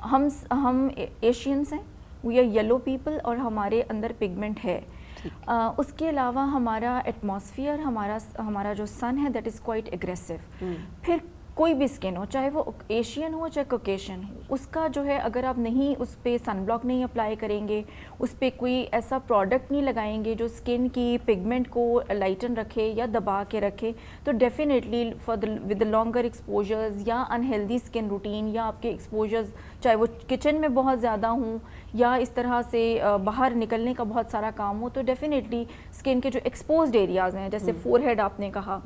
ہم ایشینس ہیں, وی آر یلو پیپل اور ہمارے اندر پگمنٹ ہے. اس کے علاوہ ہمارا ایٹماسفیئر, ہمارا جو سن ہے دیٹ از کوائٹ اگریسو. پھر کوئی بھی اسکن ہو, چاہے وہ ایشین ہو چاہے کوکیشین ہو, اس کا جو ہے اگر آپ نہیں اس پہ سن بلاک نہیں اپلائی کریں گے, اس پہ کوئی ایسا پروڈکٹ نہیں لگائیں گے جو اسکن کی پگمنٹ کو لائٹن رکھے یا دبا کے رکھے, تو ڈیفینیٹلی ود لانگر ایکسپوجرز یا انہیلدی اسکن روٹین یا آپ کے ایکسپوجرز چاہے وہ کچن میں بہت زیادہ ہوں یا اس طرح سے باہر نکلنے کا بہت سارا کام ہو, تو ڈیفینیٹلی اسکن کے جو ایکسپوزڈ ایریاز ہیں, جیسے فور ہیڈ آپ نے کہا,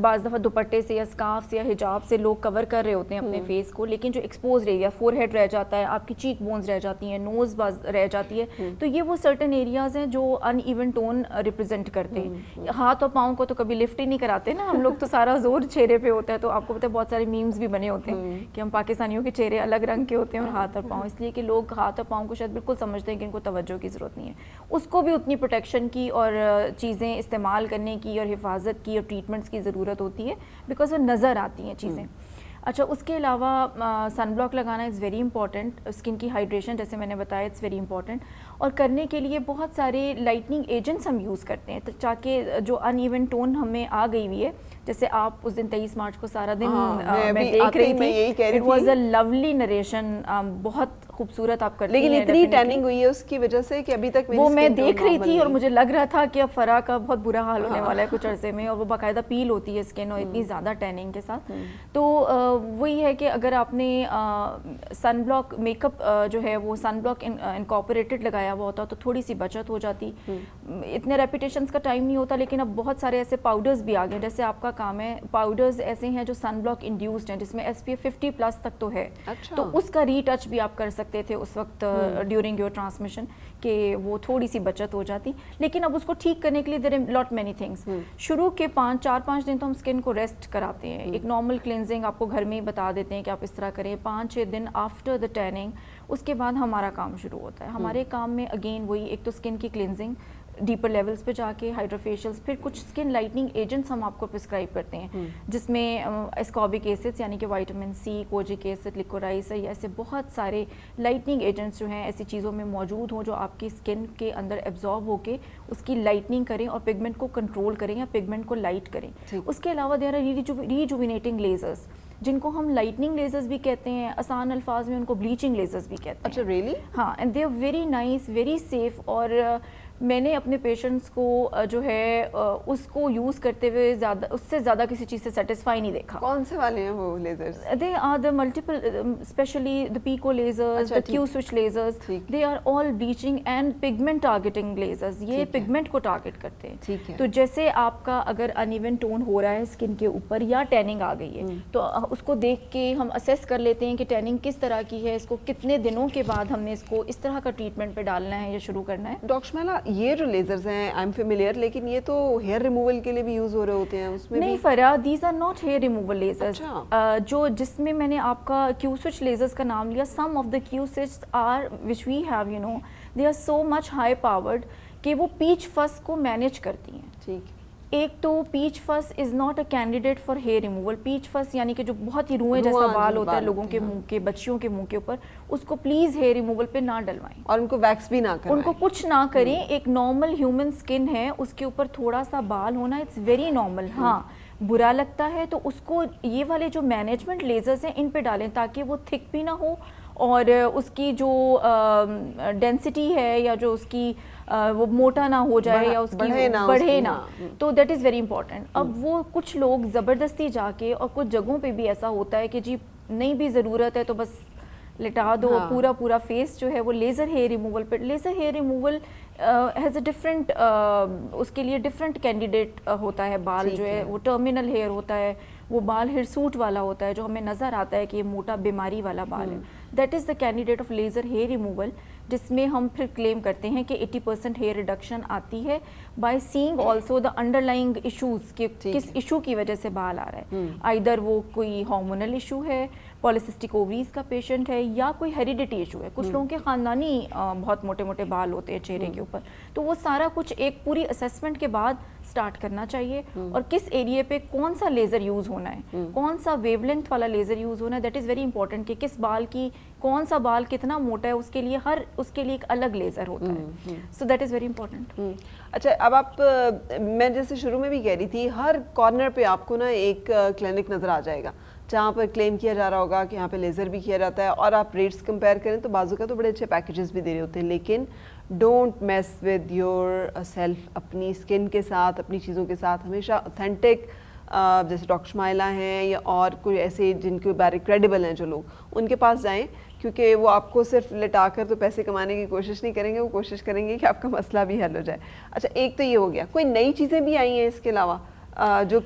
بعض دفعہ دوپٹے سے یا اسکارف سے یا حجاب سے لوگ کور کر رہے ہوتے ہیں اپنے فیس کو, لیکن جو ایکسپوزڈ ایریا, فور ہیڈ رہ جاتا ہے, آپ کی چیک بونز رہ جاتی ہیں, نوز رہ جاتی ہے, تو یہ وہ سرٹن ایریاز ہیں جو ان ایون ٹون ریپرزینٹ کرتے ہیں. ہاتھ اور پاؤں کو تو کبھی لفٹ ہی نہیں کراتے نا ہم لوگ, تو سارا زور چہرے پہ ہوتا ہے. تو آپ کو پتہ ہے بہت سارے میمز بھی بنے ہوتے ہیں کہ ہم پاکستانیوں کے چہرے الگ رنگ کے ہوتے ہیں اور ہاتھ اور پاؤں, اس لیے کہ لوگ ہاتھ اور پاؤں کو شاید بالکل سمجھتے ہیں کہ ان کو توجہ کی ضرورت نہیں ہے. اس کو بھی اتنی پروٹیکشن کی اور چیزیں استعمال کرنے کی اور حفاظت کی اور ٹریٹمنٹس کی ضرورت ہوتی ہے, بیکاز وہ نظر آتی ہیں چیزیں. اچھا, اس کے علاوہ سن بلاک لگانا از ویری امپورٹنٹ. اسکن کی ہائیڈریشن جیسے میں نے بتایا اٹس ویری امپورٹنٹ, اور کرنے کے لیے بہت سارے لائٹننگ ایجنٹس ہم یوز کرتے ہیں تاکہ جو ان ایون ٹون ہمیں آ گئی ہوئی ہے جیسے آپ اس دن 23 مارچ کو سارا دن میں میں بھی دیکھ آتے رہی ہی میں یہی کہہ تھی, رہی اٹ واز تھی. اے لولی نریشن, بہت خوبصورت آپ کرتی ہیں. لیکن اتنی ٹیننگ ہوئی ہے اس کی وجہ سے کہ ابھی تک وہ میں دیکھ رہی تھی اور مجھے لگ رہا تھا کہ اب فرا کا بہت برا حال ہونے والا ہے کچھ عرصے میں, اور وہ باقاعدہ پیل ہوتی ہے اسکن اور اتنی زیادہ ٹیننگ کے ساتھ. تو وہی ہے کہ اگر آپ نے سن بلاک میک اپ جو ہے وہ سن بلاک انکارپوریٹڈ لگایا ہوا ہوتا تو تھوڑی سی بچت ہو جاتی. اتنے ریپیٹیشنز کا ٹائم نہیں ہوتا, لیکن اب بہت سارے ایسے پاؤڈرز بھی آ گئے, جیسے آپ کا کام ہے پاؤڈرز ایسے ہیں جو سن بلاک انڈیوسڈ ہیں, جس میں SPF 50+ تک تو ہے. تو اس کا ری ٹچ بھی آپ کر سکتے تھے اس وقت ڈیورنگ یور ٹرانسمیشن, کہ وہ تھوڑی سی بچت ہو جاتی. لیکن اب اس کو ٹھیک کرنے کے لیے دیر لاٹ مینی تھنگس. شروع کے 4-5 دن تو ہم اسکن کو ریسٹ کراتے ہیں, ایک نارمل کلینزنگ آپ کو گھر میں ہی بتا دیتے ہیں کہ آپ اس طرح کریں. 5-6 دن آفٹر دا ٹیننگ اس کے بعد ہمارا کام شروع ہوتا ہے. ہمارے کام میں اگین وہی, ایک تو اسکن کی کلینزنگ ڈیپر لیولز پہ جا کے, ہائیڈروفیشلز, پھر کچھ اسکن لائٹننگ ایجنٹس ہم آپ کو پرسکرائب کرتے ہیں, جس میں اسکاربک ایسڈ یعنی کہ وائٹامن سی, کوجک ایسڈ, لیکورائز, ایسے بہت سارے لائٹننگ ایجنٹس جو ہیں ایسی چیزوں میں موجود ہوں جو آپ کی اسکن کے اندر ایبزارب ہو کے اس کی لائٹننگ کریں اور پگمنٹ کو کنٹرول کریں یا پگمنٹ کو لائٹ کریں. اس کے علاوہ دیر آر ریجوینیٹنگ لیزرز, جن کو ہم لائٹننگ لیزرز بھی کہتے ہیں, آسان الفاظ میں ان کو بلیچنگ لیزرز بھی کہتے ہیں. اچھا ریئلی؟ ہاں, and they are very nice, very safe. اور میں نے اپنے پیشنٹس کو جو ہے اس کو یوز کرتے ہوئے اس سے زیادہ کسی چیز سے سیٹسفائی نہیں دیکھا. کون سے والے ہیں وہ lasers? They are the multiple, especially the pico lasers, the Q switch lasers, they are all bleaching and pigment targeting lasers. یہ پگمنٹ کو ٹارگیٹ کرتے ہیں. تو جیسے آپ کا اگر ان ایون ٹون ہو رہا ہے اسکن کے اوپر یا ٹیننگ آ گئی ہے, تو اس کو دیکھ کے ہم اسیس کر لیتے ہیں کہ ٹیننگ کس طرح کی ہے, اس کو کتنے دنوں کے بعد ہم نے اس کو اس طرح کا ٹریٹمنٹ پہ ڈالنا ہے یا شروع کرنا ہے. ڈاکٹر شمیلہ, یہ جو لیزرز ہیں آئی ایم فیملیئر, لیکن یہ تو ہیئر ریموول کے لیے بھی یوز ہو رہے ہوتے ہیں, اس میں نہیں فرا, these are not hair removal lasers. جو جس میں میں نے آپ کا کیو سوئچ لیزرز کا نام لیا, some of the Q switch or which we have you know they are so much high powered کہ وہ پیچ فس کو مینیج کرتی ہیں. ٹھیک. ایک تو peach fuzz is not a candidate for hair removal. Peach fuzz یعنی کہ جو بہت ہی روئیں جیسا بال ہوتا ہے لوگوں کے منہ کے, بچیوں کے منہ کے اوپر, اس کو پلیز ہیئر ریموول پہ نہ ڈلوائیں, اور ان کو ویکس بھی نہ کریں, ان کو کچھ نہ کریں. ایک نارمل ہیومن اسکن ہے, اس کے اوپر تھوڑا سا بال ہونا اٹس ویری نارمل. ہاں برا لگتا ہے تو اس کو یہ والے جو مینجمنٹ لیزرز ہیں ان پہ ڈالیں, تاکہ وہ تھک بھی نہ ہو اور اس کی جو ڈینسٹی ہے یا جو اس کی وہ موٹا نہ ہو جائے یا اس کی بڑھے نہ. تو دیٹ از ویری امپورٹنٹ. اب وہ کچھ لوگ زبردستی جا کے, اور کچھ جگہوں پہ بھی ایسا ہوتا ہے کہ جی نہیں بھی ضرورت ہے تو بس لٹا دو, پورا فیس جو ہے وہ لیزر ہیئر ریموول پہ. Laser hair removal has a different, اس کے لیے ڈفرینٹ کینڈیڈیٹ ہوتا ہے. بال جو ہے وہ ٹرمینل ہیئر ہوتا ہے, وہ بال ہرسوٹ والا ہوتا ہے جو ہمیں نظر آتا ہے کہ یہ موٹا بیماری والا بال ہے. That is the candidate of laser hair removal, جس میں ہم پھر کلیم کرتے ہیں کہ 80% ہیئر ریڈکشن آتی ہے by seeing also the underlying issues, کہ کس ایشو کی وجہ سے بال آ رہا ہے. آئیدر وہ کوئی ہارمونل ایشو ہے, پالیسسٹک اووریز کا پیشنٹ ہے, یا کوئی ہیریڈیٹی ایشو ہے. کچھ لوگوں کے خاندانی بہت موٹے موٹے بال ہوتے ہیں چہرے کے اوپر. تو وہ سارا کچھ ایک پوری اسیسمنٹ کے بعد سٹارٹ کرنا چاہیے, اور کس ایریے پہ کون سا لیزر یوز ہونا ہے, کون سا ویو لینتھ والا لیزر یوز ہونا ہے. دیٹ از ویری امپورٹنٹ کہ کس بال کی, کون سا بال کتنا موٹا ہے, اس کے لیے اس کے لیے ایک الگ لیزر ہوتا ہے. So that is very important. اچھا, اب آپ, میں جیسے شروع میں بھی کہہ رہی تھی, ہر کارنر پہ آپ کو نا ایک کلینک نظر آ جائے گا جہاں پر کلیم کیا جا رہا ہوگا کہ یہاں پہ لیزر بھی کیا جاتا ہے, اور آپ ریٹس کمپیئر کریں تو بازو کا تو بڑے اچھے پیکیجز بھی دے رہے ہوتے ہیں. لیکن don't mass with your self, اپنی اسکن کے ساتھ, اپنی چیزوں کے ساتھ ہمیشہ اوتھینٹک, جیسے ڈاکٹر شمائلہ ہیں یا اور کوئی ایسے جن کے بارے کریڈیبل ہیں جو لوگ, ان کے پاس جائیں, کیونکہ وہ آپ کو صرف لٹا کر تو پیسے کمانے کی کوشش نہیں کریں گے, وہ کوشش کریں گے کہ آپ کا مسئلہ بھی حل ہو جائے. اچھا, ایک تو یہ ہو گیا. کوئی نئی چیزیں بھی آئی ہیں اس کے علاوہ جو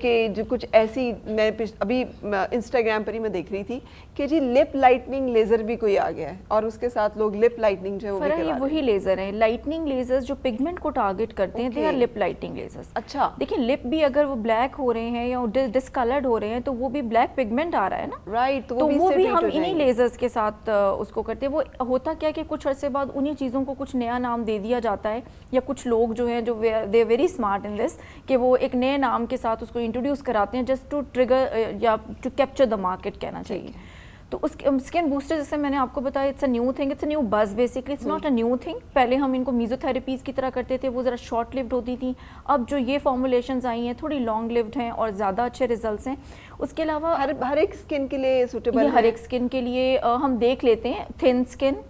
کچھ ایسی, میں ابھی انسٹاگرام پر ہی میں دیکھ رہی تھی کہ جی لپ لائٹننگ لیزر بھی کوئی آ گیا ہے, اور اس کے ساتھ لوگ لپ لائٹننگ جو ہے وہ بھی کروا رہے ہیں. وہی لیزر ہیں لائٹننگ لیزرز جو پگمنٹ کو ٹارگیٹ کرتے ہیں, they are lip lighting lasers. اچھا, دیکھیں لپ بھی اگر وہ بلیک ہو رہے ہیں یا ڈسکلرڈ ہو رہے ہیں تو وہ بھی بلیک پگمنٹ آ رہا ہے نا, رائٹ, تو وہ بھی ہم انہی لیزرز کے ساتھ اس کو کرتے ہیں. وہ ہوتا کیا کہ کچھ عرصے بعد انہی چیزوں کو کچھ نیا نام دے دیا جاتا ہے, یا کچھ لوگ جو ہیں جو دے ویری اسمارٹ ان دس کہ وہ ایک نئے نام کے ساتھ اس کو انٹروڈیوس کراتے ہیں جسٹ ٹو ٹریگر یا ٹو کیپچر دا مارکیٹ کہنا چاہیے. تو اس اسکن بوسٹر جیسے میں نے آپ کو بتایا it's a new thing, it's a new buzz basically, it's not a new thing. پہلے ہم ان کو میزو تھراپیز کی طرح کرتے تھے, وہ ذرا شارٹ لیوڈ ہوتی تھیں. اب جو یہ فارمولیشنز آئی ہیں تھوڑی لانگ لیوڈ ہیں اور زیادہ اچھے ریزلٹس ہیں. اس کے علاوہ ہر ایک اسکن کے لیے سوٹیبل یہ ہر ایک اسکن کے لیے ہم دیکھ لیتے ہیں. تھن اسکن,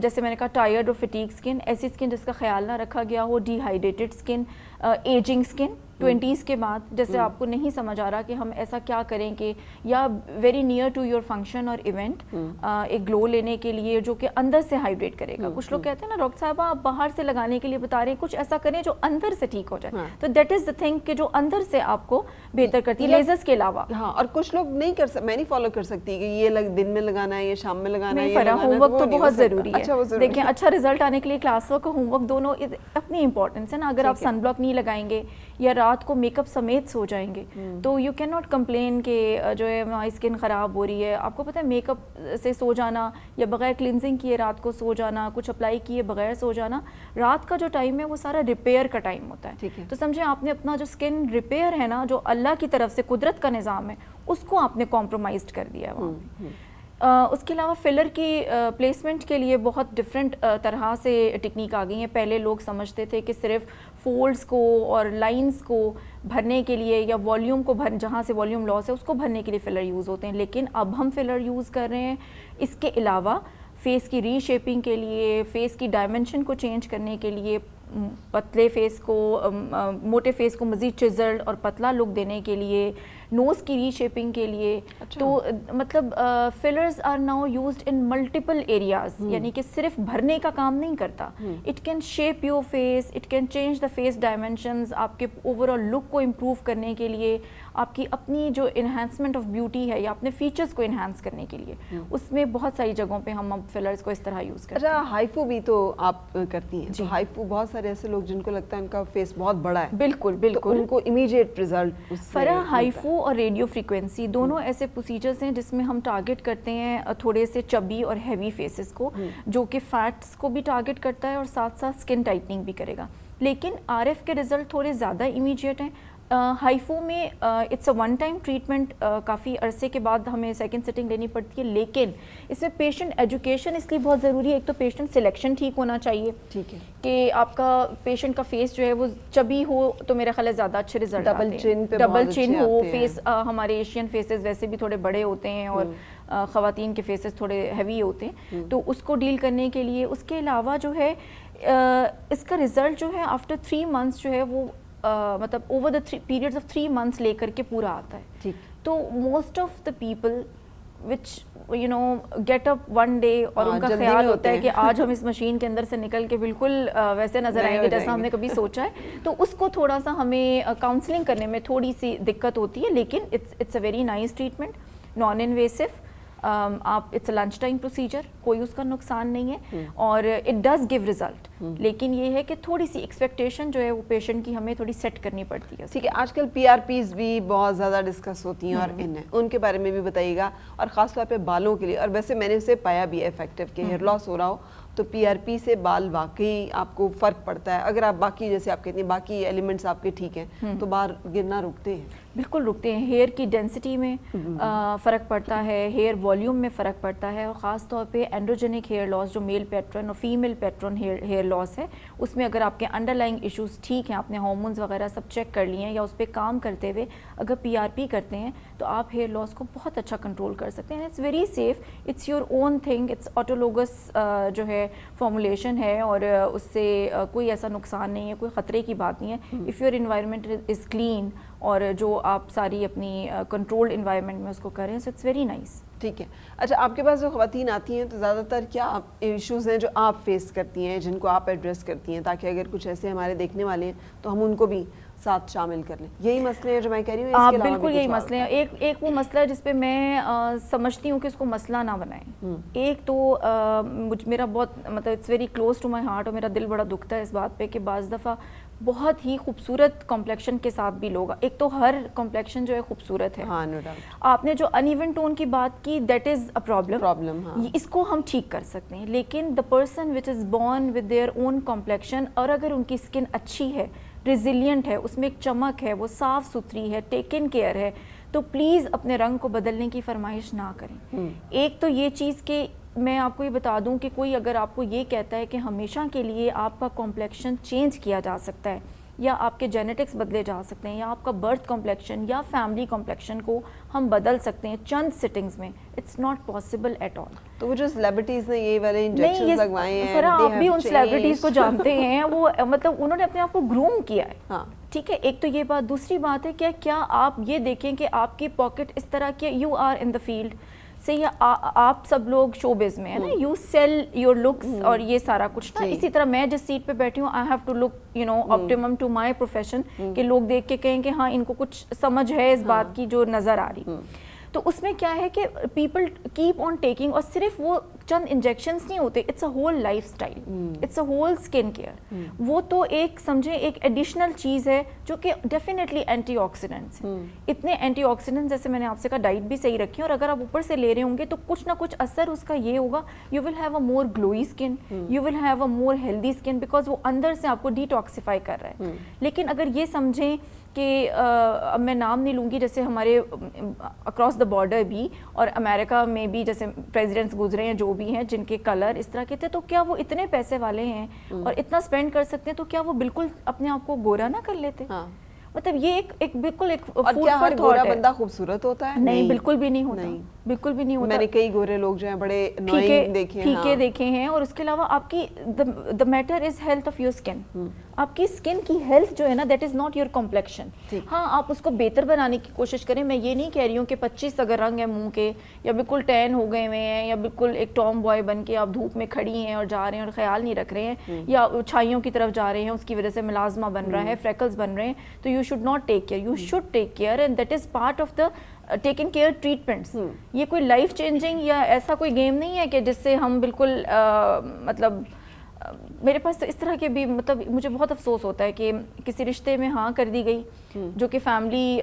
جیسے میں نے کہا ٹائرڈ اور فٹیگ اسکن, ایسی اسکن جس کا خیال نہ رکھا گیا ہو, dehydrated skin, ageing skin 20s کے بعد, جیسے آپ کو نہیں سمجھ آ رہا کہ ہم ایسا کیا کریں کہ, یا very near to your function اور ایونٹ ایک گلو لینے کے لیے جو کہ اندر سے ہائیڈریٹ کرے گا. کچھ لوگ کہتے ہیں نا ڈاکٹر صاحبہ آپ باہر سے لگانے کے لیے بتا رہے ہیں, کچھ ایسا کریں جو اندر سے ٹھیک ہو جائے. تو دیٹ از دا تھنگ کہ جو اندر سے آپ کو بہتر کرتی ہے لیزرز کے علاوہ. ہاں, اور کچھ لوگ نہیں کر سکتے, میں نہیں فالو کر سکتی کہ یہ دن میں لگانا ہے, یہ شام میں لگانا ہے. ہوم ورک تو بہت ضروری ہے. دیکھیں اچھا رزلٹ آنے کے لیے کلاس ورک اور ہوم ورک دونوں اپنی امپورٹنس ہے نا. اگر آپ سن بلاک نہیں لگائیں گے یا رات کو میک اپ سمیت سو جائیں گے تو یو کین ناٹ کمپلین کہ جو ہے ہماری اسکن خراب ہو رہی ہے. آپ کو پتہ ہے میک اپ سے سو جانا یا بغیر کلینزنگ کیے رات کو سو جانا, کچھ اپلائی کیے بغیر سو جانا, رات کا جو ٹائم ہے وہ سارا ریپیئر کا ٹائم ہوتا ہے. تو سمجھیں آپ نے اپنا جو اسکن ریپیئر ہے نا, جو اللہ کی طرف سے قدرت کا نظام ہے, اس کو آپ نے کمپرومائزڈ کر دیا ہے وہاں پہ. اس کے علاوہ فلر کی پلیسمنٹ کے لیے بہت ڈفرینٹ طرح سے ٹیکنیک آ گئی ہیں. پہلے لوگ سمجھتے تھے کہ صرف فولڈز کو اور لائنز کو بھرنے کے لیے یا والیوم کو جہاں سے والیوم لاس ہے اس کو بھرنے کے لیے فلر یوز ہوتے ہیں, لیکن اب ہم فلر یوز کر رہے ہیں اس کے علاوہ فیس کی ری شیپنگ کے لیے, فیس کی ڈائمنشن کو چینج کرنے کے لیے, پتلے فیس کو موٹے فیس کو مزید چزلڈ اور پتلا لک دینے کے لیے, نوز کی ری شیپنگ کے لیے. تو مطلب fillers are now used in multiple areas, یعنی کہ صرف بھرنے کا کام نہیں کرتا. It can shape your face, it can change the face dimensions, آپ کے اوور آل لک کو امپروو کرنے کے لیے, آپ کی اپنی جو انہینسمنٹ آف بیوٹی ہے یا اپنے فیچرز کو انہینس کرنے کے لیے. اس میں بہت ساری جگہوں پہ ہم اب فلرز کو اس طرح یوز کرتے ہیں. اچھا, ہائیفو بھی تو آپ کرتی ہیں. جی, ہائیفو بہت سارے ایسے لوگ جن کو لگتا ہے ان کا فیس بہت بڑا ہے. بالکل بالکل, ان کو امیڈیٹ ریزلٹ. فرا ہائیفو اور ریڈیو فریکوینسی دونوں ایسے پروسیجرز ہیں جس میں ہم ٹارگٹ کرتے ہیں تھوڑے سے چبی اور ہیوی فیسز کو, جو کہ فیٹس کو بھی ٹارگٹ کرتا ہے اور ساتھ ساتھ اسکن ٹائٹننگ بھی کرے گا. لیکن آر ایف کے ریزلٹ تھوڑے زیادہ امیڈیٹ ہیں. ہائیفو میں it's a one time treatment, کافی عرصے کے بعد ہمیں سیکنڈ سٹنگ لینی پڑتی ہے, لیکن اس میں پیشنٹ ایجوکیشن اس لیے بہت ضروری ہے. ایک تو پیشنٹ سلیکشن ٹھیک ہونا چاہیے, ٹھیک ہے, کہ آپ کا پیشنٹ کا فیس جو ہے وہ چبی ہو تو میرا خیال ہے زیادہ اچھے ریزلٹ آتے ہیں. ڈبل چن ہو فیس, ہمارے ایشین فیسز ویسے بھی تھوڑے بڑے ہوتے ہیں اور خواتین کے فیسز تھوڑے ہیوی ہوتے ہیں, تو اس کو ڈیل کرنے کے لیے. اس کے علاوہ جو ہے اس کا ریزلٹ جو ہے آفٹر 3 months جو ہے وہ مطلب over the periods of 3 months لے کر کے پورا آتا ہے. تو most of the people which you know get up one day اور ان کا خیال ہوتا ہے کہ آج ہم اس مشین کے اندر سے نکل کے بالکل ویسے نظر آئیں گے جیسا ہم نے کبھی سوچا ہے, تو اس کو تھوڑا سا ہمیں کاؤنسلنگ کرنے میں تھوڑی سی دقت ہوتی ہے. لیکن it's a very nice treatment, non invasive. آپ it's a lunch time procedure, کوئی اس کا نقصان نہیں ہے اور اٹ ڈز گیو ریزلٹ. لیکن یہ ہے کہ تھوڑی سی ایکسپیکٹیشن جو ہے وہ پیشنٹ کی ہمیں تھوڑی سیٹ کرنی پڑتی ہے. ٹھیک ہے, آج کل PRPs بھی بہت زیادہ ڈسکس ہوتی ہیں اور ان کے بارے میں بھی بتائیے گا, اور خاص طور پہ بالوں کے لیے. اور ویسے میں نے اسے پایا بھی افیکٹو کہ ہیئر لاس ہو رہا ہو تو PRP سے بال واقعی آپ کو فرق پڑتا ہے. اگر آپ باقی جیسے آپ کہتے ہیں باقی ایلیمنٹس آپ کے ٹھیک ہیں تو بال گرنا رکتے ہیں. بالکل رکتے ہیں. ہیئر کی ڈینسٹی میں فرق پڑتا ہے, ہیئر والیوم میں فرق پڑتا ہے, اور خاص طور پہ اینڈروجینک ہیئر لاس جو میل پیٹرن اور فیمیل پیٹرن ہیئر لاس ہے, اس میں اگر آپ کے انڈر لائنگ ایشوز ٹھیک ہیں, آپ نے ہارمونز وغیرہ سب چیک کر لیے ہیں یا اس پہ کام کرتے ہوئے اگر PRP کرتے ہیں تو آپ ہیئر لاس کو بہت اچھا کنٹرول کر سکتے ہیں. It's very safe, it's your own thing, it's autologous جو ہے فارمولیشن ہے اور اس سے کوئی ایسا نقصان نہیں ہے, کوئی خطرے کی بات نہیں ہے. If your environment is clean اور جو آپ ساری اپنی کنٹرولڈ انوائرمنٹ میں اس کو کریں, سو اٹس ویری نائس. ٹھیک ہے. اچھا, آپ کے پاس جو خواتین آتی ہیں تو زیادہ تر کیا ایشوز ہیں جو آپ فیس کرتی ہیں, جن کو آپ ایڈریس کرتی ہیں, تاکہ اگر کچھ ایسے ہمارے دیکھنے والے ہیں تو ہم ان کو بھی ساتھ شامل کر لیں؟ یہی مسئلے ہیں جو میں کہہ رہی ہوں. آپ بالکل یہی مسئلے ہیں. ایک وہ مسئلہ ہے جس پہ میں سمجھتی ہوں کہ اس کو مسئلہ نہ بنائیں. ایک تو میرا بہت مطلب it's very close to my heart, اور میرا دل بڑا دکھتا ہے اس بات پہ کہ بعض دفعہ بہت ہی خوبصورت کمپلیکشن کے ساتھ بھی لوگ, ایک تو ہر کمپلیکشن جو ہے خوبصورت ہے, ہاں نو ڈاؤٹ. آپ نے جو ان ایون ٹون کی بات کی دیٹ از اے پرابلم, اس کو ہم ٹھیک کر سکتے ہیں. لیکن the person which is born with their own complexion, اور اگر ان کی اسکن اچھی ہے, ریزیلینٹ ہے, اس میں ایک چمک ہے, وہ صاف ستھری ہے, ٹیکن کیئر ہے, تو پلیز اپنے رنگ کو بدلنے کی فرمائش نہ کریں. ایک تو یہ چیز کہ میں آپ کو یہ بتا دوں کہ کوئی اگر آپ کو یہ کہتا ہے کہ ہمیشہ کے لیے آپ کا کمپلیکشن چینج کیا جا سکتا ہے یا آپ کے جینیٹکس بدلے جا سکتے ہیں یا آپ کا برتھ کمپلیکشن یا فیملی کمپلیکشن کو ہم بدل سکتے ہیں چند سٹنگز میں, it's not possible at all. تو وہ جو سیلیبریٹیز نے یہ والے انجیکشن لگوائے ہیں, فرا آپ بھی ان سیلیبریٹیز کو جانتے ہیں, وہ مطلب انہوں نے اپنے آپ کو گروم کیا ہے. ہاں ٹھیک ہے, ایک تو یہ بات. دوسری بات ہے کہ کیا آپ یہ دیکھیں کہ آپ کی پاکٹ اس طرح کہ you are in the field سے, آپ سب لوگ شوبز میں ہیں نا, یو سیل یور لکس اور یہ سارا کچھ نا. اسی طرح میں جس سیٹ پہ بیٹھی ہوں, I have to look you know optimum to my profession, کہ لوگ دیکھ کے کہیں کہ ہاں ان کو کچھ سمجھ ہے اس بات کی جو نظر آ رہی. تو اس میں کیا ہے کہ پیپل کیپ آن ٹیکنگ, اور صرف وہ چند انجیکشنز نہیں ہوتے, it's a whole lifestyle, it's a whole skin care. وہ تو ایک سمجھیں ایک ایڈیشنل چیز ہے جو کہ ڈیفینیٹلی اینٹی آکسیڈنٹس ہیں. اتنے اینٹی آکسیڈنٹس, جیسے میں نے آپ سے کہا ڈائٹ بھی صحیح رکھی, اور اگر آپ اوپر سے لے رہے ہوں گے تو کچھ نہ کچھ اثر اس کا یہ ہوگا, you will have a more glowy skin, you will have a more healthy skin, because وہ اندر سے آپ کو ڈیٹاکسیفائی کر رہا ہے. لیکن اگر یہ سمجھیں کہ اب میں نام نہیں لوں گی, جیسے ہمارے اکراس دا بارڈر بھی اور امریکہ میں بھی جیسے پریزیڈنٹس گزرے ہیں جو بھی ہیں جن کے کلر اس طرح کے تھے, تو کیا وہ اتنے پیسے والے ہیں اور اتنا اسپینڈ کر سکتے ہیں, تو کیا وہ بالکل اپنے آپ کو گورا نہ کر لیتے؟ مطلب یہ ایک بالکل ایک اور کیا ہر گورا بندہ خوبصورت ہوتا ہے؟ نہیں, بالکل بھی نہیں ہوتا, بالکل بھی نہیں ہوتا. میں نے کئی گورے لوگ جو ہیں بڑے پھیکے دیکھے ہیں. اور اس کے علاوہ آپ کی the matter is health of your skin. آپ کی اسکن کی ہیلتھ جو ہے نا, that is not your complexion. ہاں آپ اس کو بہتر بنانے کی کوشش کریں. میں یہ نہیں کہہ رہی ہوں کہ 25 اگر رنگ ہیں منہ کے, یا بالکل ٹین ہو گئے ہوئے ہیں, یا بالکل ایک ٹام بوائے بن کے آپ دھوپ میں کھڑی ہیں اور جا رہے ہیں اور خیال نہیں رکھ رہے ہیں, یا چھائیوں کی طرف جا رہے ہیں, اس کی وجہ سے ملازمہ بن رہا ہے, فریکلز بن رہے ہیں, تو you should not take care. You should take care, and that is part of the taken care treatments. یہ کوئی لائف چینجنگ یا ایسا کوئی گیم نہیں ہے کہ جس سے ہم بالکل مطلب میرے پاس تو اس طرح کے بھی مطلب مجھے بہت افسوس ہوتا ہے کہ کسی رشتے میں ہاں کر دی گئی جو کہ فیملی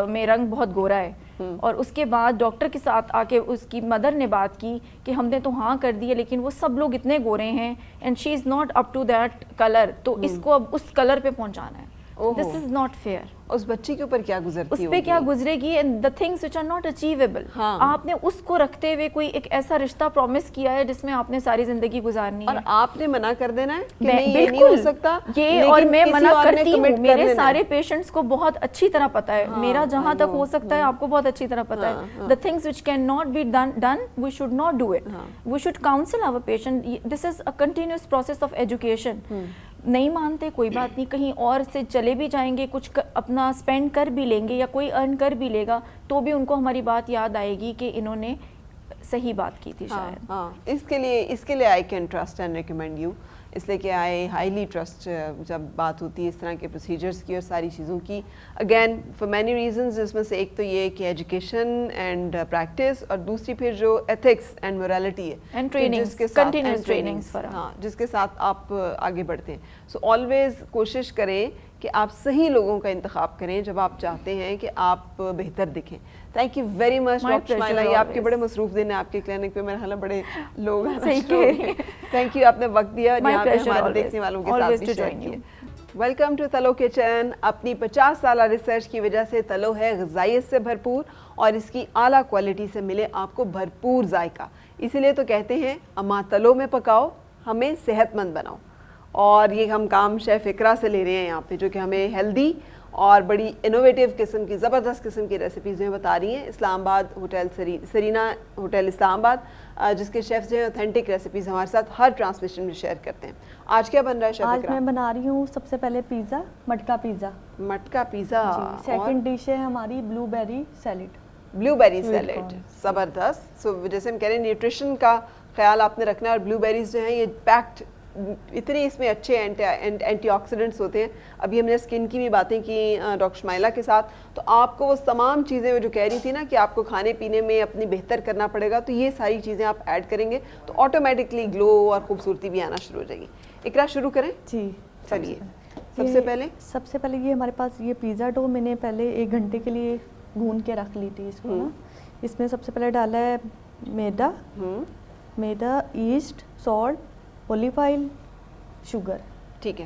میں رنگ بہت گورا ہے, اور اس کے بعد ڈاکٹر کے ساتھ آ کے اس کی مدر نے بات کی کہ ہم نے تو ہاں کر دی ہے لیکن وہ سب لوگ اتنے گورے ہیں and she is not up to that colour, تو اس کو اب اس کلر پہ پہنچانا ہے. دس از ناٹ فیئر. اس بچی کے اوپر کیا گزرتی اس پہ کیا گزرے گی, and the things which are not achievable. آپ نے اس کو رکھتے ہوئے کوئی ایک ایسا رشتہ پرومس کیا ہے جس میں آپ نے ساری زندگی گزارنی ہے, اور آپ نے منع کر دینا ہے کہ نہیں یہ نہیں ہو سکتا. یہ اور میں منع کرتی ہوں, میرے سارے پیشنٹس کو بہت اچھی طرح پتا ہے, میرا جہاں تک ہو سکتا ہے آپ کو بہت اچھی طرح پتا ہے. The things which can not be done we should not do it. We should counsel our patient. This is a continuous process of education. نہیں مانتے کوئی بات نہیں, کہیں اور سے چلے بھی جائیں گے, کچھ اپنا اسپینڈ کر بھی لیں گے یا کوئی ارن کر بھی لے گا, تو بھی ان کو ہماری بات یاد آئے گی کہ انہوں نے صحیح بات کی تھی شاید. اس کے لیے I can trust and recommend you, اس لیے کہ آئی ہائیلی ٹرسٹ جب بات ہوتی ہے اس طرح کے پروسیجرز کی اور ساری چیزوں کی. اگین فار مینی ریزنز, جس میں سے ایک تو یہ کہ ایجوکیشن اینڈ پریکٹس, اور دوسری پھر جو ایتھکس اینڈ موریلٹی ہے, کنٹینیوس ٹریننگز, ہاں جس کے ساتھ آپ آگے بڑھتے ہیں. سو آلویز کوشش کریں کہ آپ صحیح لوگوں کا انتخاب کریں جب آپ چاہتے ہیں کہ آپ بہتر دکھیں. Thank you very much doctor Shumaila, یہ آپ کے بڑے مصروف دن ہیں آپ کے کلینک پہ, میرے خیال میں بڑے لوگ ہیں. تھینک یو, آپ نے وقت دیا یہاں پہ ہمارے دیکھنے والوں کے ساتھ بھی شیئر کیا. Welcome to Tilu kitchen. اپنی 50 سالہ ریسرچ کی وجہ سے تلو ہے غذائیت سے بھرپور اور اس کی اعلیٰ کوالٹی سے ملے آپ کو بھرپور ذائقہ. اسی لیے تو کہتے ہیں اماں تلو میں پکاؤ ہمیں صحت مند بناؤ. اور یہ ہم کام شیف اقرا سے لے رہے ہیں یہاں پہ, جو کہ ہمیں ہیلدی اور بڑی انوویٹیو قسم کی, زبردست قسم کی ریسیپیز میں بتا رہی ہیں. اسلام آباد ہوٹل سرینا ہوٹل اسلام آباد, جس کے شیفز ہیں اوتھینٹک ریسیپیز ہمارے ساتھ ہر ٹرانسمیشن میں شیئر کرتے ہیں. آج کیا بن رہا ہے شیف اقرا؟ آج میں بنا رہی ہوں سب سے پہلے پیزا, مٹکا پیزا. مٹکا پیزا. سیکنڈ ڈش ہے ہماری بلو بیری سیلڈ. بلو بیری سیلڈ زبردست. سو جیسے ہم کہہ رہے ہیں نیوٹریشن کا خیال آپ نے رکھنا ہے, اور بلو بیریز جو ہیں یہ پیکڈ اتنے اس میں اچھے اینٹی آکسیڈنٹس ہوتے ہیں. ابھی ہم نے اسکن کی بھی باتیں کی ڈاکٹر شمائلہ کے ساتھ, تو آپ کو وہ تمام چیزیں جو کہہ رہی تھی نا کہ آپ کو کھانے پینے میں اپنی بہتر کرنا پڑے گا, تو یہ ساری چیزیں آپ ایڈ کریں گے تو آٹومیٹکلی گلو اور خوبصورتی بھی آنا شروع ہو جائے گی. اقرا شروع کریں. جی چلیے. سب سے پہلے یہ ہمارے پاس یہ پیزا ڈو میں نے پہلے 1 گھنٹے کے لیے بھون کے رکھ لی تھی اس کو نا. اس میں سب سے پہلے ڈالا ہے maida, yeast, salt, olive oil, sugar. ٹھیک ہے.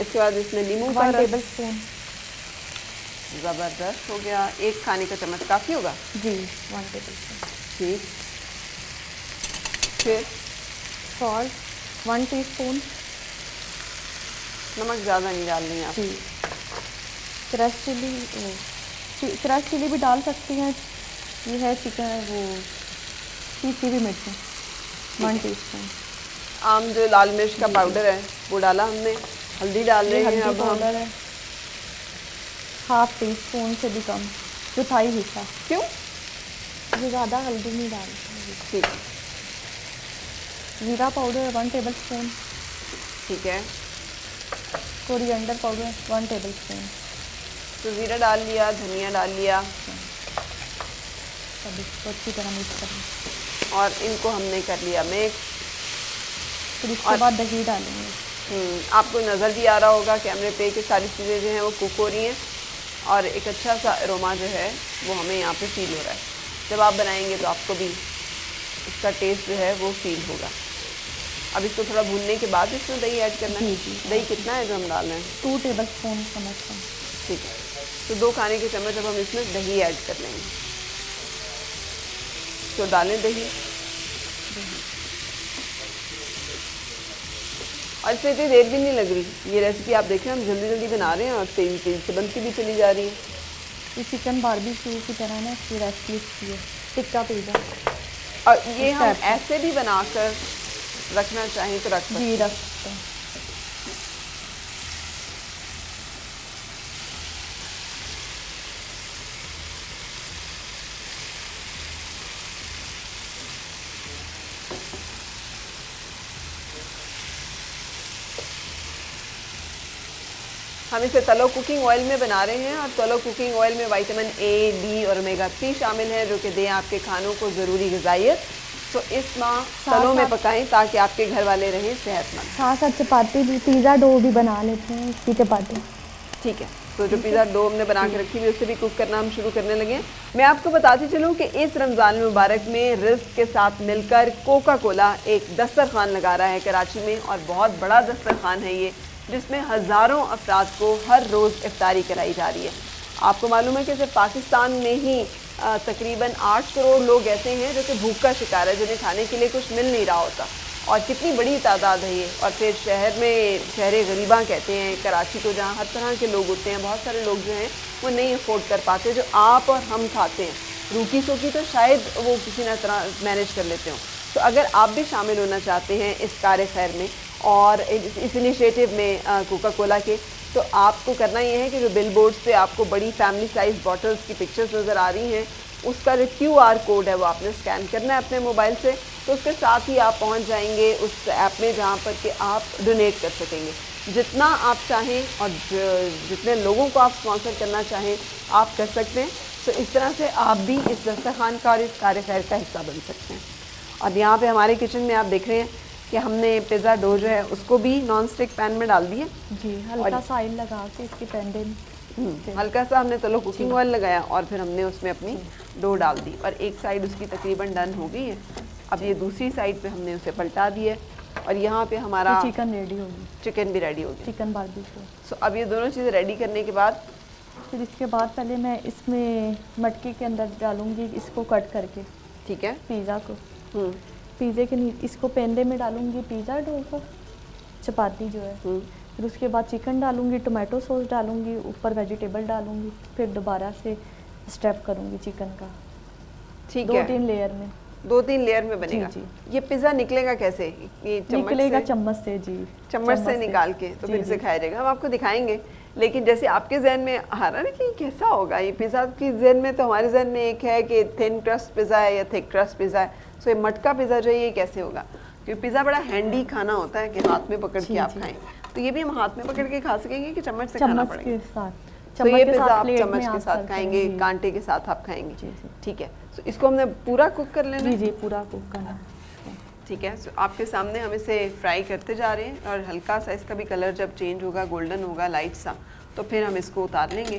اس کے بعد اس میں لیموں کا 1 رس, ٹیبل اسپون. زبردست ہو گیا. 1 کھانے کا چمچ کافی ہوگا؟ جی 1 ٹیبل اسپون. ٹھیک. پھر سالٹ 1 ٹی اسپون. نمک زیادہ نہیں ڈالنی ہے آپ؟ جی. کریش چلی بھی ڈال سکتی ہیں. یہ ہے چکن وہ پیسی ہوئی مرچیں 1 ٹی اسپون. عام جو لال مرچ کا پاؤڈر ہے وہ ڈالا ہم نے. ہلدی ڈال رہے ہیں ہلدی اب ہم. پاؤڈر ہے 1/2 ٹی اسپون سے بھی کم, چوتھائی حصہ. کیوں؟ یہ زیادہ ہلدی نہیں ڈالتے. ٹھیک. زیرہ پاؤڈر 1 ٹیبل اسپون. ٹھیک ہے. کوریانڈر پاؤڈر 1 ٹیبل اسپون. تو زیرہ ڈال لیا, دھنیا ڈال لیا, سب اس کو اچھی طرح مکس کریں اور ان کو ہم نے کر لیا مکس. پھر اس کے بعد دہی ڈالیں گے. آپ کو نظر بھی آ رہا ہوگا کیمرے پہ کہ ساری چیزیں جو ہیں وہ کوک ہو رہی ہیں, اور ایک اچھا سا اروما جو ہے وہ ہمیں یہاں پہ فیل ہو رہا ہے. جب آپ بنائیں گے تو آپ کو بھی اس کا ٹیسٹ جو ہے وہ فیل ہوگا. اب اس کو تھوڑا بھوننے کے بعد اس میں دہی ایڈ کرنا ہے. دہی کتنا ہے جو ہم ڈال رہے ہیں؟ 2 ٹیبل اسپون سمجھ کم. ٹھیک ہے. تو 2 کھانے کے چمچ اب ہم اس میں دہی ایڈ کر لیں گے. تو ڈالیں دہی, اور اس میں اتنی دیر بھی نہیں لگ رہی. یہ ریسیپی آپ دیکھیں ہم جلدی جلدی بنا رہے ہیں اور تیزی سے بنتی بھی چلی جا رہی ہے. یہ چکن باربیکیو کی طرح نا اس کی ریسپی کی ہے, ٹکا پیزا. اور یہ ہم ایسے بھی بنا کر رکھنا چاہیں تو رکھ سکتے ہیں. جی رکھ سکتے ہیں. ہم اسے تلو کوکنگ آئل میں بنا رہے ہیں, اور تلو کوکنگ آئل میں وٹامن اے, ڈی اور اومیگا 3 شامل ہیں جو کہ دیں آپ کے کھانوں کو ضروری غذائیت. تو اس ماہ تلوں میں پکائیں تاکہ آپ کے گھر والے رہیں صحت مند. ساتھ ساتھ چپاتی بھی, پیزا ڈو بھی بنا لیتے ہیں اس کی چپاتی. ٹھیک ہے. تو جو پیزا ڈو ہم نے بنا کے رکھی ہوئی اس سے بھی کوک کرنا ہم شروع کرنے لگے ہیں. میں آپ کو بتاتی چلوں کہ اس رمضان المبارک میں رزق کے ساتھ مل کر کوکا کولا ایک دسترخوان لگا رہا ہے کراچی میں, اور بہت بڑا دسترخوان ہے یہ, جس میں ہزاروں افراد کو ہر روز افطاری کرائی جا رہی ہے. آپ کو معلوم ہے کہ صرف پاکستان میں ہی تقریباً 8 کروڑ لوگ ایسے ہیں جو کہ بھوک کا شکار ہے, جنہیں کھانے کے لیے کچھ مل نہیں رہا ہوتا. اور کتنی بڑی تعداد ہے یہ. اور پھر شہر میں شہر غریباں کہتے ہیں کراچی کو, جہاں ہر طرح کے لوگ ہوتے ہیں. بہت سارے لوگ جو ہیں وہ نہیں افورڈ کر پاتے جو آپ اور ہم کھاتے ہیں. روکی سوکی تو شاید وہ کسی نہ طرح مینیج کر لیتے ہوں. تو اگر آپ بھی شامل ہونا چاہتے ہیں اس کار خیر میں اور اس انیشیٹو میں کوکا کولا کے, تو آپ کو کرنا یہ ہے کہ جو بل بورڈز پہ آپ کو بڑی فیملی سائز باٹلز کی پکچرز نظر آ رہی ہیں, اس کا جو QR کوڈ ہے وہ آپ نے اسکین کرنا ہے اپنے موبائل سے. تو اس کے ساتھ ہی آپ پہنچ جائیں گے اس ایپ میں جہاں پر کہ آپ ڈونیٹ کر سکیں گے جتنا آپ چاہیں, اور جتنے لوگوں کو آپ اسپانسر کرنا چاہیں آپ کر سکتے ہیں. تو اس طرح سے آپ بھی اس دسترخوان کا اور اس کار خیر کا حصہ بن سکتے ہیں. اور یہاں پہ ہمارے کچن میں آپ دیکھ رہے ہیں کہ ہم نے پیزا ڈو جو ہے اس کو بھی نان اسٹک پین میں ڈال دیا. جی ہلکا سا آئل لگا کے اس کی پینڈے ہلکا سا ہم نے تلو کوکنگ آئل لگایا, اور پھر ہم نے اس میں اپنی ڈو ڈال دی, اور ایک سائڈ اس کی تقریباً ڈن ہو گئی ہے. اب یہ دوسری سائڈ پہ ہم نے اسے پلٹا دیا ہے, اور یہاں پہ ہمارا چکن ریڈی ہوگی. چکن بھی ریڈی ہو گیا, چکن باربیکیو. سو اب یہ دونوں چیزیں ریڈی کرنے کے بعد پھر اس کے بعد پہلے میں اس میں مٹکے کے اندر ڈالوں گی اس کو کٹ کر کے. ٹھیک ہے. پیزا کو پیزے کے اس کو پیندے میں ڈالوں گی پیزا ڈو کو, چپاتی جو ہے. پھر اس کے بعد چکن ڈالوں گی, ٹومیٹو سوس ڈالوں گی, اوپر ویجیٹیبل ڈالوں گی, پھر دوبارہ سے اسٹیپ کروں گی چکن کا. ٹھیک ہے. 2-3 لیئر میں 2-3 لیئر میں بنے گا. جی. یہ پیزا نکلے گا کیسے؟ یہ نکلے گا چمچ سے. جی چمچ سے نکال کے تو پھر اسے کھایا جائے گا. ہم آپ کو دکھائیں گے, لیکن جیسے آپ کے ذہن میں آ رہا نا کہ کیسا ہوگا یہ پیزا کی ذہن میں, تو ہمارے ذہن میں ایک ہے کہ تھن کرسٹ پیزا ہے یا تھک کرسٹ پیزا ہے. سو یہ مٹکا پیزا جو ہے یہ کیسے ہوگا؟ کیونکہ پیزا بڑا ہینڈی کھانا ہوتا ہے کہ ہاتھ میں پکڑ کے آپ کھائیں. تو یہ بھی ہم ہاتھ میں پکڑ کے کھا سکیں گے کہ چمچ سے کھانا پڑے گا؟ تو یہ پیزا آپ چمچ کے ساتھ کھائیں گے, کانٹے کے ساتھ آپ کھائیں گے. ٹھیک ہے. سو اس کو ہم نے پورا کوک کر لینا. جی پورا کوک کرنا. ٹھیک ہے. سو آپ کے سامنے ہم اسے فرائی کرتے جا رہے ہیں, اور ہلکا سا اس کا بھی کلر جب چینج ہوگا, گولڈن ہوگا لائٹ سا, تو پھر ہم اس کو اتار لیں گے.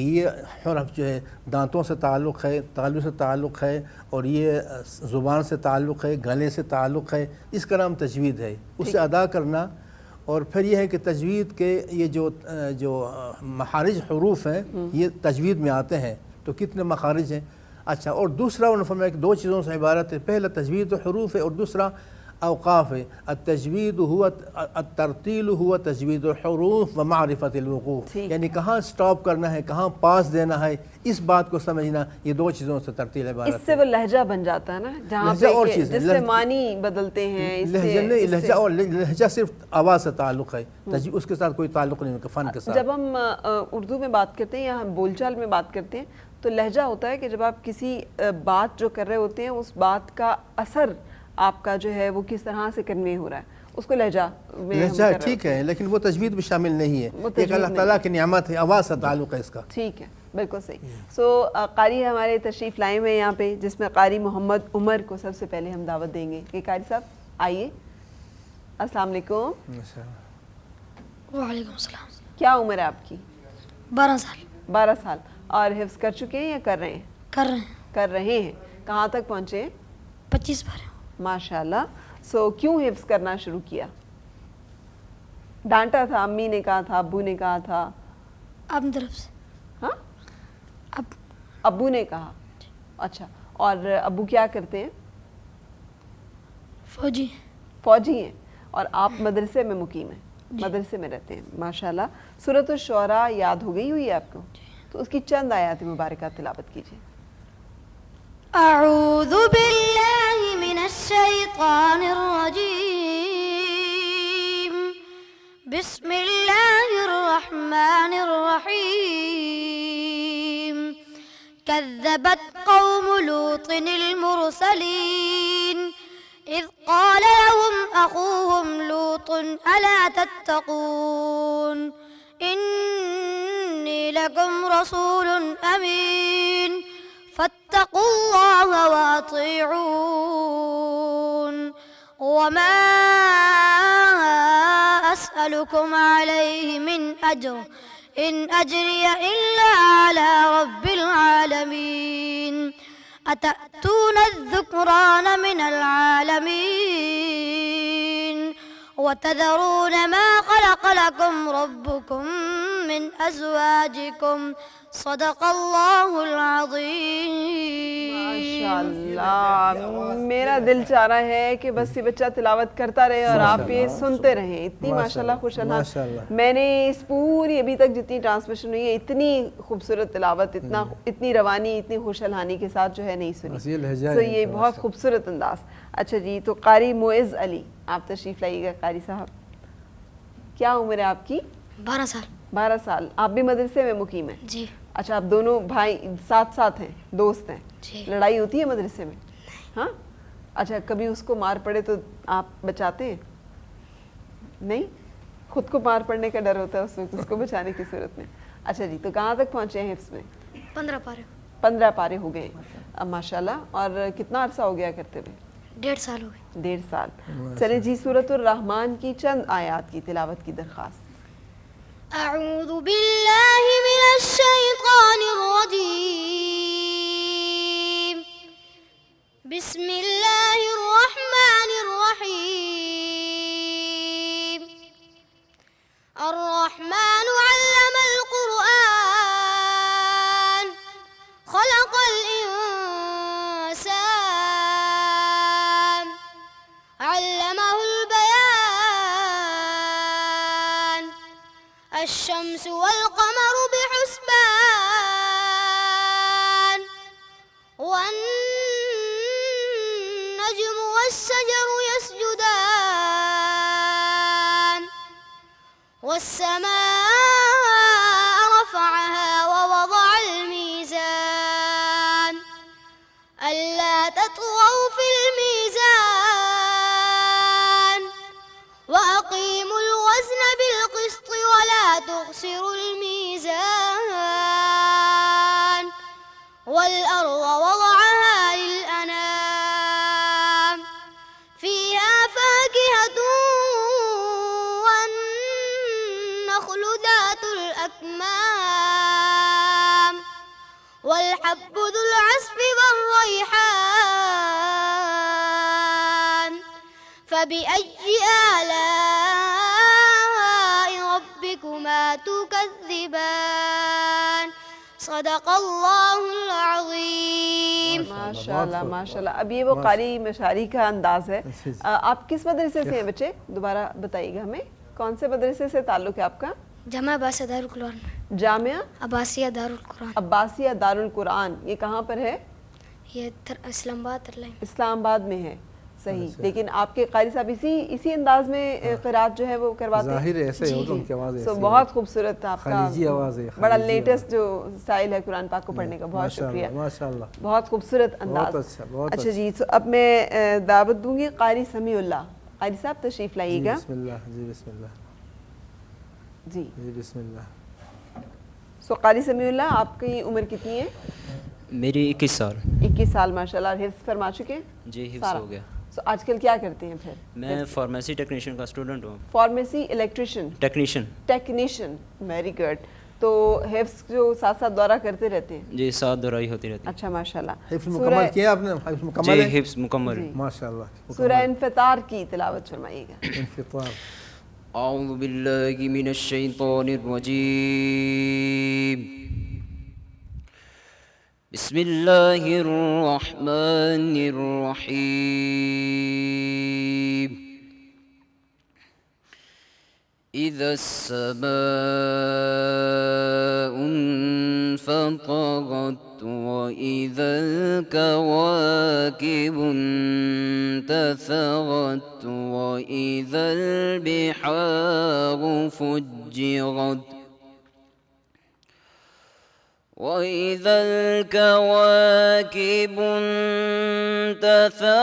کہ یہ حرف جو ہے دانتوں سے تعلق ہے، تالو سے تعلق ہے، اور یہ زبان سے تعلق ہے، گلے سے تعلق ہے، اس کا نام تجوید ہے. اسے ادا کرنا. اور پھر یہ ہے کہ تجوید کے یہ جو مخارج حروف ہیں یہ تجوید میں آتے ہیں. تو کتنے مخارج ہیں؟ اچھا، اور دوسرا انہوں نے فرمایا کہ دو چیزوں سے عبارت ہے. پہلا تجوید حروف ہے اور دوسرا اوقاف ہے. التجوید ہوا الترتیل ہوا تجوید الحروف و معرفت الوقوف، یعنی کہاں سٹاپ کرنا ہے، کہاں پاس دینا ہے، اس بات کو سمجھنا. یہ دو چیزوں سے ترتیل عبارت ہے. اس سے وہ لہجہ بن جاتا ہے نا، جہاں پہ جس سے معنی بدلتے ہیں. لہجہ اور لہجہ صرف آواز سے تعلق ہے، اس کے ساتھ کوئی تعلق نہیں ہے فن کے ساتھ. جب ہم اردو میں بات کرتے ہیں یا ہم بول چال میں بات کرتے ہیں تو لہجہ ہوتا ہے کہ جب آپ کسی بات جو کر رہے ہوتے ہیں اس بات کا اثر آپ کا جو ہے وہ کس طرح سے کنوے ہو رہا ہے، اس کو لہجہ میں لہجہ ٹھیک ہے، لیکن وہ تجوید بھی شامل نہیں ہے. ایک اللہ تعالیٰ کی نعمت ہے، آواز سے تعلق ہے اس کا. ٹھیک ہے، بالکل صحیح. قاری ہمارے تشریف لائے ہوئے ہیں یہاں پہ، جس میں قاری محمد عمر کو سب سے پہلے ہم دعوت دیں گے کہ قاری صاحب آئیے. السلام علیکم. وعلیکم السلام. کیا عمر ہے آپ کی؟ 12 سال. 12 سال. اور حفظ کر چکے ہیں یا کر رہے ہیں؟ کر رہے ہیں. کہاں تک پہنچے؟ 25 بار. ماشاء اللہ. کیوں حفظ کرنا شروع کیا؟ ڈانٹا تھا، امی نے کہا تھا، ابو نے کہا تھا؟ اپنی طرف سے. ہاں، ابو نے کہا. اچھا، اور ابو کیا کرتے ہیں؟ فوجی ہیں. اور آپ مدرسے میں مقیم ہیں؟ مدرسے میں رہتے ہیں. ماشاءاللہ. سورۃ الشعراء یاد ہو گئی ہوئی آپ کو؟ تو اس کی چند آیات مبارکہ تلاوت کیجیے. اعوذ باللہ من الشیطان الرجیم. بسم اللہ الرحمن الرحیم. كذبت قوم لوط المرسلين إذ قال لهم أخوهم لوط ألا تتقون إني لكم رسول أمين فاتقوا الله وأطيعون وما أسألكم عليه من أجر إن أجري إلا على رب العالمين أتأتون الذكران من العالمين وتذرون ما خلق لكم ربكم من أزواجكم صدق اللہ العظیم. ماشاءاللہ. میرا دل چاہ رہا ہے کہ بس یہ بچہ تلاوت کرتا رہے اور آپ یہ سنتے رہیں. اتنی ماشاءاللہ خوش الحال. میں نے اس پوری ابھی تک جتنی ٹرانسمیشن ہوئی ہے اتنی خوبصورت تلاوت، اتنی روانی، اتنی خوش الحانی کے ساتھ جو ہے نہیں سنی. تو یہ بہت خوبصورت انداز. اچھا جی، تو قاری معز علی آپ تشریف لائیے گا. قاری صاحب کیا عمر ہے آپ کی؟ 12 سال. 12 سال. آپ بھی مدرسے میں مقیم ہیں؟ جی. اچھا، آپ دونوں بھائی ساتھ ہیں، دوست ہیں؟ جی. لڑائی ہوتی ہے مدرسے میں؟ ہاں. اچھا، کبھی اس کو مار پڑے تو آپ بچاتے ہیں؟ نہیں، خود کو مار پڑنے کا ڈر ہوتا ہے اس وقت، اس کو بچانے کی صورت میں. اچھا جی، تو کہاں تک پہنچے ہیں حفظ میں؟ 15 پارے. 15 پارے ہو گئے ماشاءاللہ. اور کتنا عرصہ ہو گیا کرتے ہوئے؟ 1.5 سال ہو گئے. 1.5 سال. چلے جی، سورۃ الرحمن کی چند آیات کی تلاوت کی درخواست. اعوذ باللہ من الشیطان الرجیم. بسم اللہ الرحمن الرحیم. الرحمن علم القرآن خلق الانسان علمه البيان. الشمس والقمر بحسبان والنجم والشجر يسجدان والسماء رفعها ووضع الميزان ألا تطغوا في الميزان وأقيموا الوزن بالقسط ولا تخسروا الميزان والأرض وضعها للأنام فيها فاكهة والنخل ذات الأكمام والحب ذو العصف والريحان فبأي آلاء ربكما تكذبان صدق اللہ العظیم. ماشاءاللہ ماشاءاللہ. اب یہ وہ قاری مشاری کا انداز ہے. آپ کس مدرسے سے ہیں بچے؟ دوبارہ بتائیے گا ہمیں، کون سے مدرسے سے تعلق ہے آپ کا؟ جامعہ عباسیہ دارالقرآن. جامعہ عباسیہ دارالقرآن. عباسیہ دارالقرآن. یہ کہاں پر ہے؟ یہ اسلام آباد اسلام آباد میں ہے. صحیح. لیکن آپ کے قاری صاحب اسی انداز میں قرات جو ہے وہ کرواتے ہیں. ظاہر ہے ایسے ہی ہوگا، ان کی آواز ایسی ہے. بہت خوبصورت آپ کا خلیجی آواز ہے، بڑا خلیجی لیٹسٹ جو سٹائل ہے قرآن پاک کو پڑھنے کا. بہت شکریہ، ماشاءاللہ. بہت خوبصورت انداز. بہت اچھا، بہت اچھا جی، تو اب میں دعوت دوں گی قاری سمیع اللہ. قاری صاحب تشریف لائیے گا. بسم اللہ. جی بسم اللہ. جی جی بسم اللہ. سو قاری سمیع اللہ، آپ کی عمر کتنی ہے؟ میری 21 سال. 21 سال. ماشاءاللہ. حفظ فرما چکے ہیں؟ جی حفظ سارا ہو گیا. سو آج کل کیا کرتے ہیں پھر؟ میں فارمیسی ٹیکنیشین کا اسٹوڈنٹ ہوں. Pharmacy electrician technician. Very good. تو حفظ جو ساتھ ساتھ دورہ کرتے رہتے ہیں؟ جی ساتھ دہرائی ہوتی رہتی ہے. اچھا ماشاءاللہ. حفظ مکمل کیا آپ نے؟ حفظ مکمل جی ہے؟ حفظ مکمل. ماشاءاللہ. سورہ انفطار کی تلاوت فرمائیے گا. انفطار. اعوذ باللہ من الشیطان الرجیم. بسم اللہ الرحمن الرحیم. اذا السماء انفطرت وإذا الكواكب انتثرت وإذا البحار فجرت وإذا الكواكب انتثرت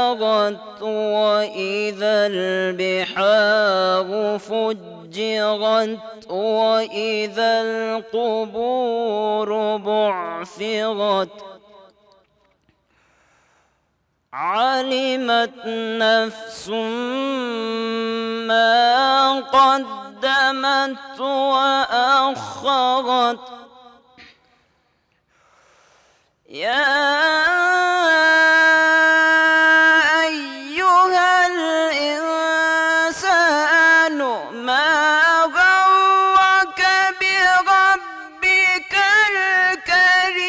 وإذا البحار فجرت وإذا القبور بعثرت علمت نفس ما قدمت وأخرت يا أيها الإنسان ما غرك بربك الكريم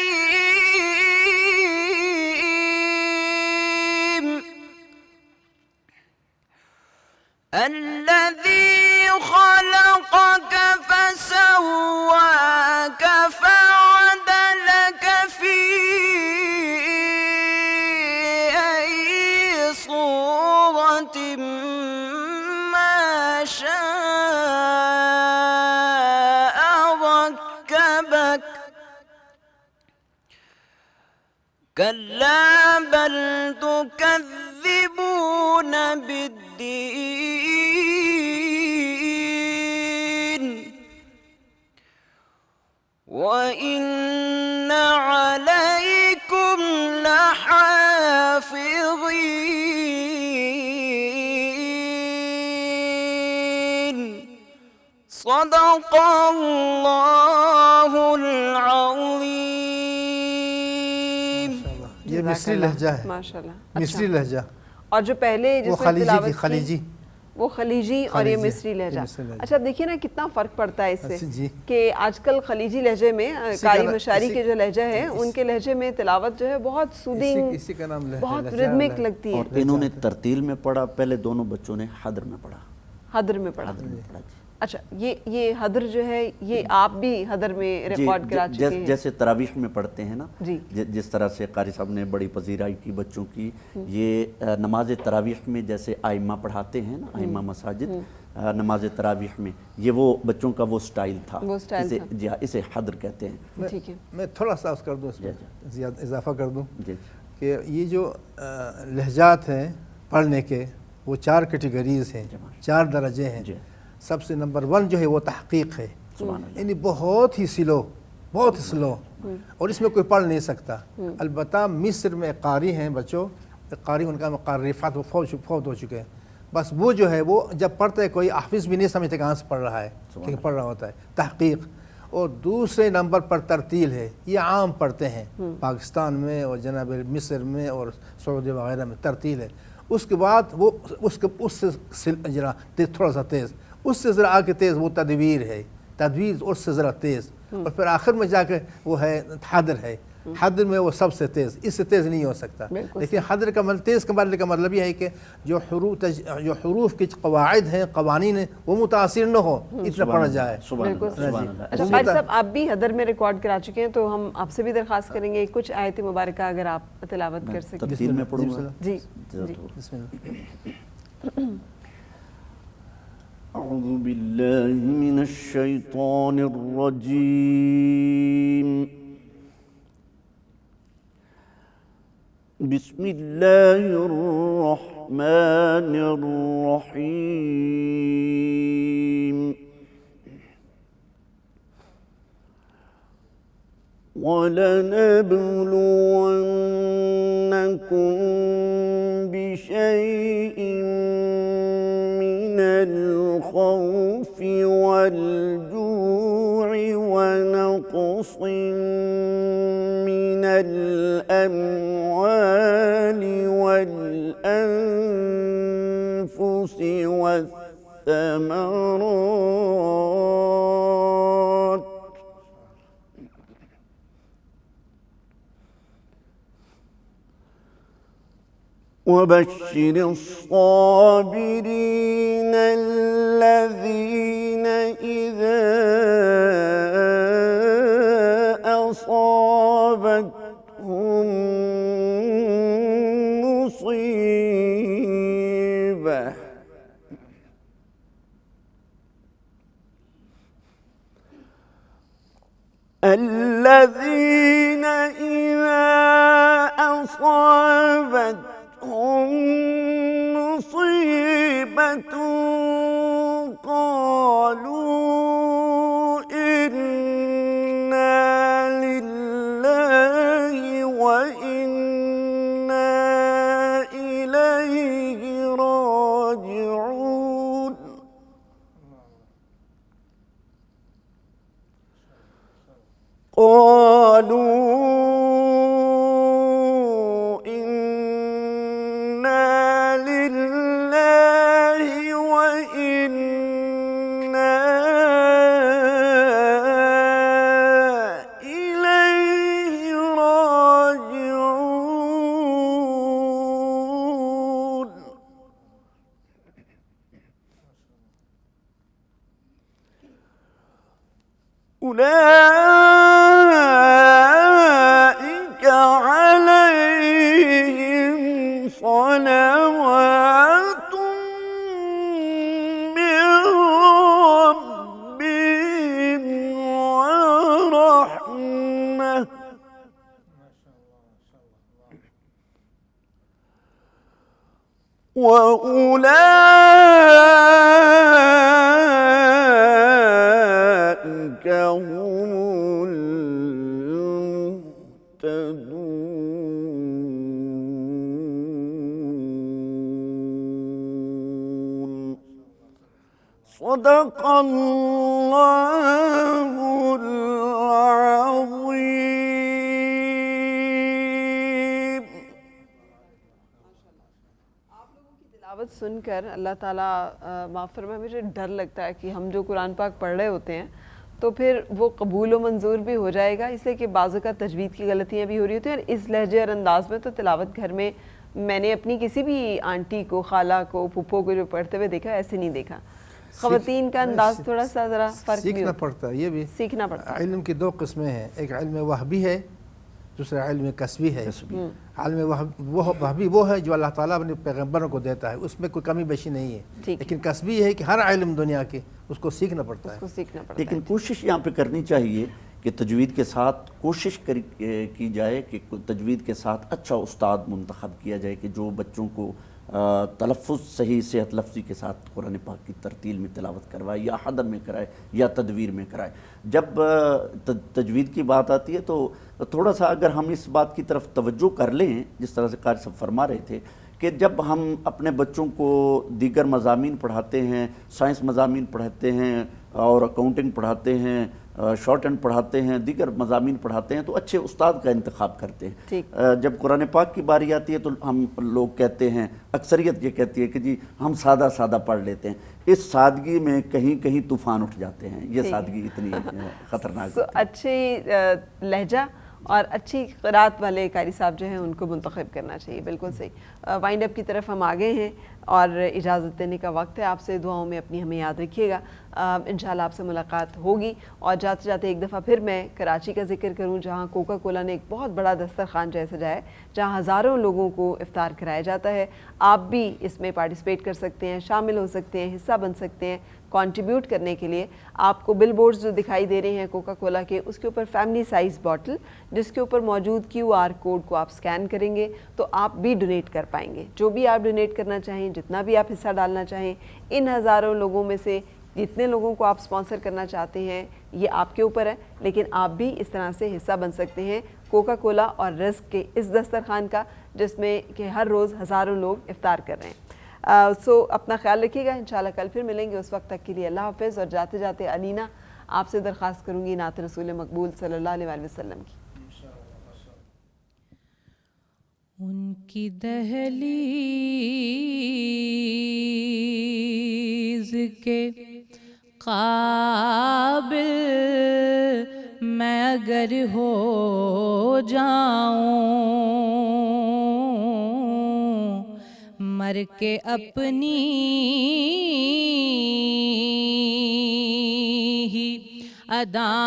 الذي خلقك فسواك فعدلك في أي صورة ما شاء ركبك كلا بل تكذبون بالدين وإن عليكم لحافظين صدق الله العظيم. یہ مصری لہجہ ہے. ماشاءاللہ. مصری لہجہ. اور جو پہلے وہ جس میں خلیجی تلاوت تھی. کی خلیجی. وہ خلیجی اور یہ مصری لہجہ. اچھا دیکھیے نا کتنا فرق پڑتا ہے اس سے کہ آج کل خلیجی لہجے میں قاری مشاری کے جو لہجہ ہے ان کے لہجے میں تلاوت جو ہے بہت سودنگ، بہت ردمک لگتی ہے. اور انہوں نے ترتیل میں پڑھا. پہلے دونوں بچوں نے حدر میں پڑھا. حدر میں پڑھا. جی. اچھا یہ حدر جو ہے یہ آپ بھی حدر میں ریکارڈ کرا چکے ہیں؟ جیسے تراویح میں پڑھتے ہیں نا، جی جس طرح سے قاری صاحب نے بڑی پذیرائی کی بچوں کی. یہ نماز تراویح میں جیسے آئمہ پڑھاتے ہیں نا، آئمہ مساجد، نماز تراویح میں یہ وہ بچوں کا وہ سٹائل تھا. جی ہاں، اسے حدر کہتے ہیں. ٹھیک ہے. میں تھوڑا سا اس کر دوں، اس میں زیادہ اضافہ کر دوں جی کہ یہ جو لہجات ہیں پڑھنے کے وہ 4 کیٹیگریز ہیں، 4 درجے ہیں. سب سے نمبر 1 جو ہے وہ تحقیق ہے. یعنی بہت ہی سلو اور اس میں کوئی پڑھ نہیں سکتا. البتہ مصر میں قاری ہیں بچوں، قاری ان کا مقرفات وہ فوت ہو چکے ہیں. بس وہ جو ہے وہ جب پڑھتا ہے کوئی حافظ بھی نہیں سمجھتے کہاں سے پڑھ رہا ہے، لیکن پڑھ رہا ہوتا ہے. تحقیق اور دوسرے نمبر پر ترتیل ہے. یہ عام پڑھتے ہیں پاکستان میں اور جناب مصر میں اور سعودی وغیرہ میں ترتیل ہے. اس کے بعد وہ اس سے ذرا تھوڑا سا تیز، اس سے ذرا آگے تیز وہ تدویر ہے، تدویر اس سے ذرا تیز، اور پھر آخر میں جا کے وہ ہے حدر ہے. حدر میں وہ سب سے تیز، اس سے تیز نہیں ہو سکتا. لیکن حدر کا تیز کا مطلب یہ ہے کہ جو حروف کی قواعد ہیں، قوانین ہیں، وہ متاثر نہ ہو، اتنا پڑھا جائے. اچھا قاری صاحب آپ بھی حدر میں ریکارڈ کرا چکے ہیں، تو ہم آپ سے بھی درخواست کریں گے کچھ آیت مبارکہ اگر آپ تلاوت کر سکیں. تفسیر میں پڑھوں گا. جی بسم اللہ. اعوذ باللہ من الشیطان الرجیم. بسم اللہ الرحمن الرحیم. وَلَنَبْلُوَنَّكُمْ بِشَيْءٍ مِّنَ الْخَوْفِ وَالْجُوعِ وَنَقْصٍ مِّنَ الْأَمْوَالِ وَالْأَنفُسِ وَالثَّمَرَاتِ وبشر الصابرين الذين إذا أصابتهم مصيبة الذين إذا أصابتهم مصيبة قالوا إنا لله وإنا إليه راجعون قالوا إنا لله وإنا إليه راجعون أولئك عليهم صلوات من ربهم ورحمة وأولئك هم المهتدون صدق الله العظيم. تلاوت سن کر اللہ تعالیٰ معاف فرمائے، مجھے ڈر لگتا ہے کہ ہم جو قرآن پاک پڑھ رہے ہوتے ہیں تو پھر وہ قبول و منظور بھی ہو جائے گا، اس لیے کہ بعض اوقات تجوید کی غلطیاں بھی ہو رہی ہوتی ہیں، اور اس لہجے اور انداز میں تو تلاوت گھر میں میں نے اپنی کسی بھی آنٹی کو، خالہ کو، پھپھو کو جو پڑھتے ہوئے دیکھا ایسے نہیں دیکھا. خواتین کا انداز تھوڑا سا ذرا فرق بھی سیکھنا پڑتا ہے. یہ بھی سیکھنا پڑتا ہے. علم کی دو قسمیں ہیں، ایک علم وہبی ہے، دوسرا علم کسبی ہے. علم وہبی وہ ہے جو اللہ تعالیٰ اپنے پیغمبروں کو دیتا ہے، اس میں کوئی کمی بیشی نہیں ہے. لیکن کسبی یہ ہے کہ ہر علم دنیا کے اس کو سیکھنا پڑتا ہے. لیکن کوشش یہاں پہ کرنی چاہیے کہ تجوید کے ساتھ کوشش کی جائے کہ تجوید کے ساتھ اچھا استاد منتخب کیا جائے کہ جو بچوں کو تلفظ صحیح صحت لفظی کے ساتھ قرآن پاک کی ترتیل میں تلاوت کروائے، یا حدر میں کرائے یا تدویر میں کرائے. جب تجوید کی بات آتی ہے تو تھوڑا سا اگر ہم اس بات کی طرف توجہ کر لیں، جس طرح سے قاری صاحب فرما رہے تھے کہ جب ہم اپنے بچوں کو دیگر مضامین پڑھاتے ہیں، سائنس مضامین پڑھاتے ہیں اور اکاؤنٹنگ پڑھاتے ہیں، شارٹ ہینڈ پڑھاتے ہیں، دیگر مضامین پڑھاتے ہیں، تو اچھے استاد کا انتخاب کرتے ہیں۔ جب قرآن پاک کی باری آتی ہے تو ہم لوگ کہتے ہیں، اکثریت یہ کہتی ہے کہ جی ہم سادہ سادہ پڑھ لیتے ہیں۔ اس سادگی میں کہیں کہیں طوفان اٹھ جاتے ہیں، یہ سادگی اتنی خطرناک ہوتی ہے۔ اچھی لہجہ اور اچھی قرات والے قاری صاحب جو ہیں ان کو منتخب کرنا چاہیے، بالکل صحیح۔ وائنڈ اپ کی طرف ہم آگے ہیں اور اجازت دینے کا وقت ہے۔ آپ سے دعاؤں میں اپنی ہمیں یاد رکھیے گا، انشاءاللہ آپ سے ملاقات ہوگی۔ اور جاتے جاتے ایک دفعہ پھر میں کراچی کا ذکر کروں، جہاں کوکا کولا نے ایک بہت بڑا دسترخوان جو ہے سجایا ہے، جہاں ہزاروں لوگوں کو افطار کرایا جاتا ہے۔ آپ بھی اس میں پارٹیسپیٹ کر سکتے ہیں، شامل ہو سکتے ہیں، حصہ بن سکتے ہیں۔ کنٹریبیوٹ کرنے کے لیے آپ کو بل بورڈز جو دکھائی دے رہے ہیں کوکا کولا کے، اس کے اوپر فیملی سائز باٹل جس کے اوپر موجود QR کوڈ کو آپ سکین کریں گے تو آپ بھی ڈونیٹ کر پائیں گے۔ جو بھی آپ ڈونیٹ کرنا چاہیں، جتنا بھی آپ حصہ ڈالنا چاہیں، ان ہزاروں لوگوں میں سے جتنے لوگوں کو آپ سپانسر کرنا چاہتے ہیں یہ آپ کے اوپر ہے، لیکن آپ بھی اس طرح سے حصہ بن سکتے ہیں کوکا کولا اور رزق کے اس دسترخوان کا، جس میں کہ ہر روز ہزاروں لوگ افطار کر رہے ہیں۔ اپنا خیال رکھیے گا، انشاءاللہ کل پھر ملیں گے۔ اس وقت تک کے لیے اللہ حافظ۔ اور جاتے جاتے علینا آپ سے درخواست کروں گی نعت رسول مقبول صلی اللہ علیہ وآلہ وسلم کی۔ ان کی دہلیز کے قابل میں اگر ہو جاؤں، مر کے اپنی ہی اداؤں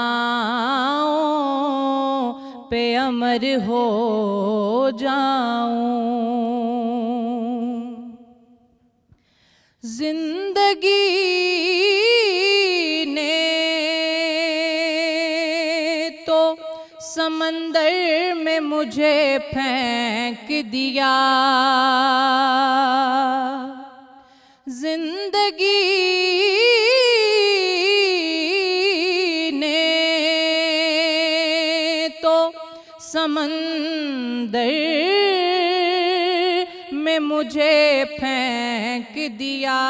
پہ امر ہو جاؤں، زندگی نے تو سمندر میں مجھے پھینک دیا، زندگی نے تو سمندر میں مجھے پھینک دیا،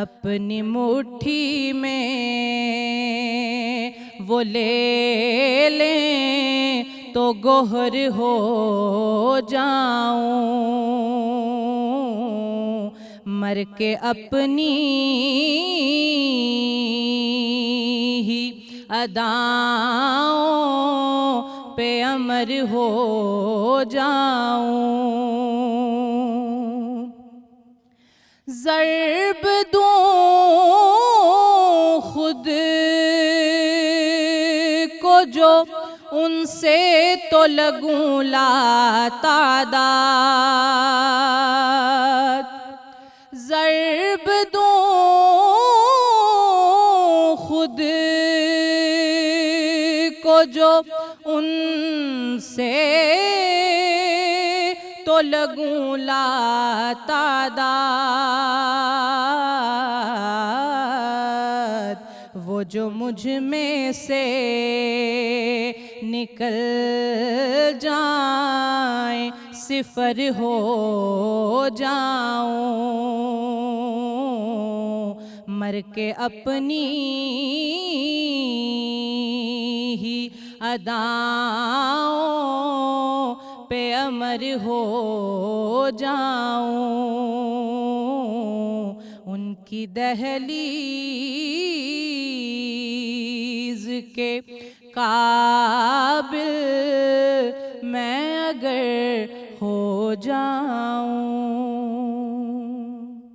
اپنی مٹھی میں وہ لے لیں تو گوہر ہو جاؤں، مر کے اپنی ہی اداؤں پہ امر ہو جاؤں، ضرب دوں خود کو جو ان سے تو لگوں لا تعداد، ضرب دوں خود کو جو ان سے تو لگوں لا تعداد، وہ جو مجھ میں سے نکل جائیں صفر ہو جاؤں، مر کے اپنی ہی اداؤں پہ امر ہو جاؤں، ان کی دہلیز کے قابل میں اگر ہو جاؤں۔